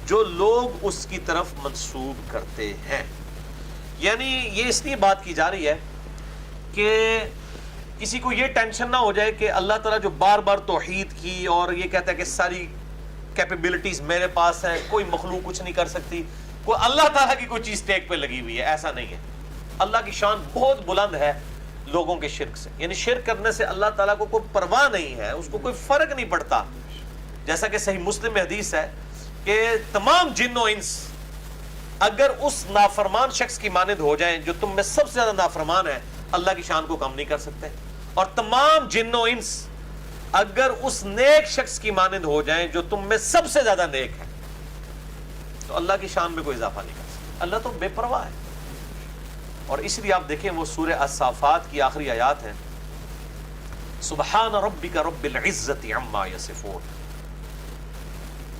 جو لوگ اس کی طرف منسوب کرتے ہیں۔ یعنی یہ اس لیے بات کی جا رہی ہے کہ کسی کو یہ ٹینشن نہ ہو جائے کہ اللہ تعالیٰ جو بار بار توحید کی اور یہ کہتا ہے کہ ساری کیپیبلٹیز میرے پاس ہیں، کوئی مخلوق کچھ نہیں کر سکتی، کوئی اللہ تعالیٰ کی کوئی چیز ٹیک پہ لگی ہوئی ہے، ایسا نہیں ہے۔ اللہ کی شان بہت بلند ہے لوگوں کے شرک سے، یعنی شرک کرنے سے اللہ تعالیٰ کو کوئی پرواہ نہیں ہے، اس کو کوئی فرق نہیں پڑتا۔ جیسا کہ صحیح مسلم میں حدیث ہے کہ تمام جن و انس اگر اس نافرمان شخص کی مانند ہو جائیں جو تم میں سب سے زیادہ نافرمان ہے، اللہ کی شان کو کم نہیں کر سکتے، اور تمام جن و انس اگر اس نیک شخص کی مانند ہو جائیں جو تم میں سب سے زیادہ نیک ہے، تو اللہ کی شان میں کوئی اضافہ نہیں کر سکتے۔ اللہ تو بے پرواہ ہے، اور اس لیے آپ دیکھیں وہ سورہ الصافات کی آخری آیات ہیں، سبحان ربک رب العزت عما یصفون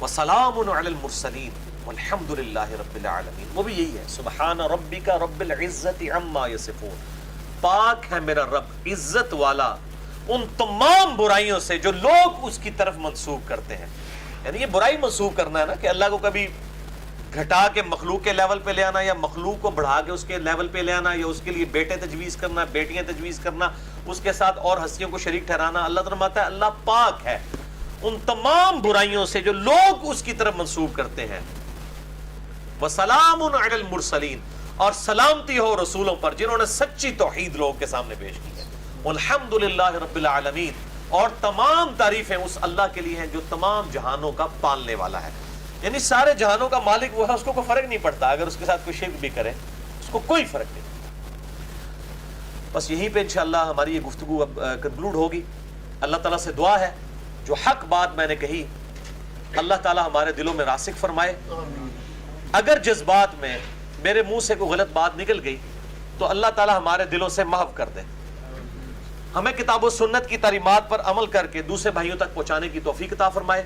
وسلام علی المرسلین والحمد للہ رب العالمین، وہ بھی یہی ہے، سبحان ربک رب العزت عما یصفون، پاک ہے میرا رب عزت والا ان تمام برائیوں سے جو لوگ اس کی طرف منسوب کرتے ہیں۔ یعنی یہ برائی منسوب کرنا ہے نا کہ اللہ کو کبھی گھٹا کے مخلوق کے لیول پہ لے آنا، یا مخلوق کو بڑھا کے اس کے لیول پہ لے آنا، یا اس کے لیے بیٹے تجویز کرنا، بیٹیاں تجویز کرنا، اس کے ساتھ اور ہستیوں کو شریک ٹھہرانا۔ اللہ فرماتا ہے اللہ پاک ہے ان تمام برائیوں سے جو لوگ اس کی طرف منسوب کرتے ہیں۔ وَسَلَامٌ عَلَى الْمُرْسَلِينَ، اور سلامتی ہو رسولوں پر جنہوں نے سچی توحید لوگوں کے سامنے پیش کی ہے۔ وَالْحَمْدُ لِلَّهِ رَبِّ الْعَالَمِينَ، اور تمام تعریفیں اس اللہ کے لیے ہیں جو تمام جہانوں کا پالنے والا ہے۔ یعنی سارے جہانوں کا مالک وہ ہے، اس کو کوئی فرق نہیں پڑتا اگر اس کے ساتھ کوئی شرک بھی کرے، اس کو کوئی فرق نہیں پڑتا۔ بس یہیں پہ انشاءاللہ ہماری یہ گفتگو اب کنکلوڈ ہوگی۔ اللہ تعالیٰ سے دعا ہے جو حق بات میں نے کہی اللہ تعالیٰ ہمارے دلوں میں راسخ فرمائے، اگر جذبات میں میرے منہ سے کوئی غلط بات نکل گئی تو اللہ تعالیٰ ہمارے دلوں سے محو کر دے، ہمیں کتاب و سنت کی تعلیمات پر عمل کر کے دوسرے بھائیوں تک پہنچانے کی توفیق عطا فرمائے۔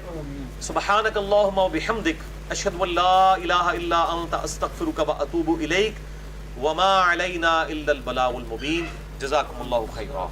سبحانک اللہم و بحمدک، اشہد ان لا الہ الا انت، استغفرک و اتوب الیک، وما علینا الا البلاغ المبین۔ جزاکم اللہ خیرا۔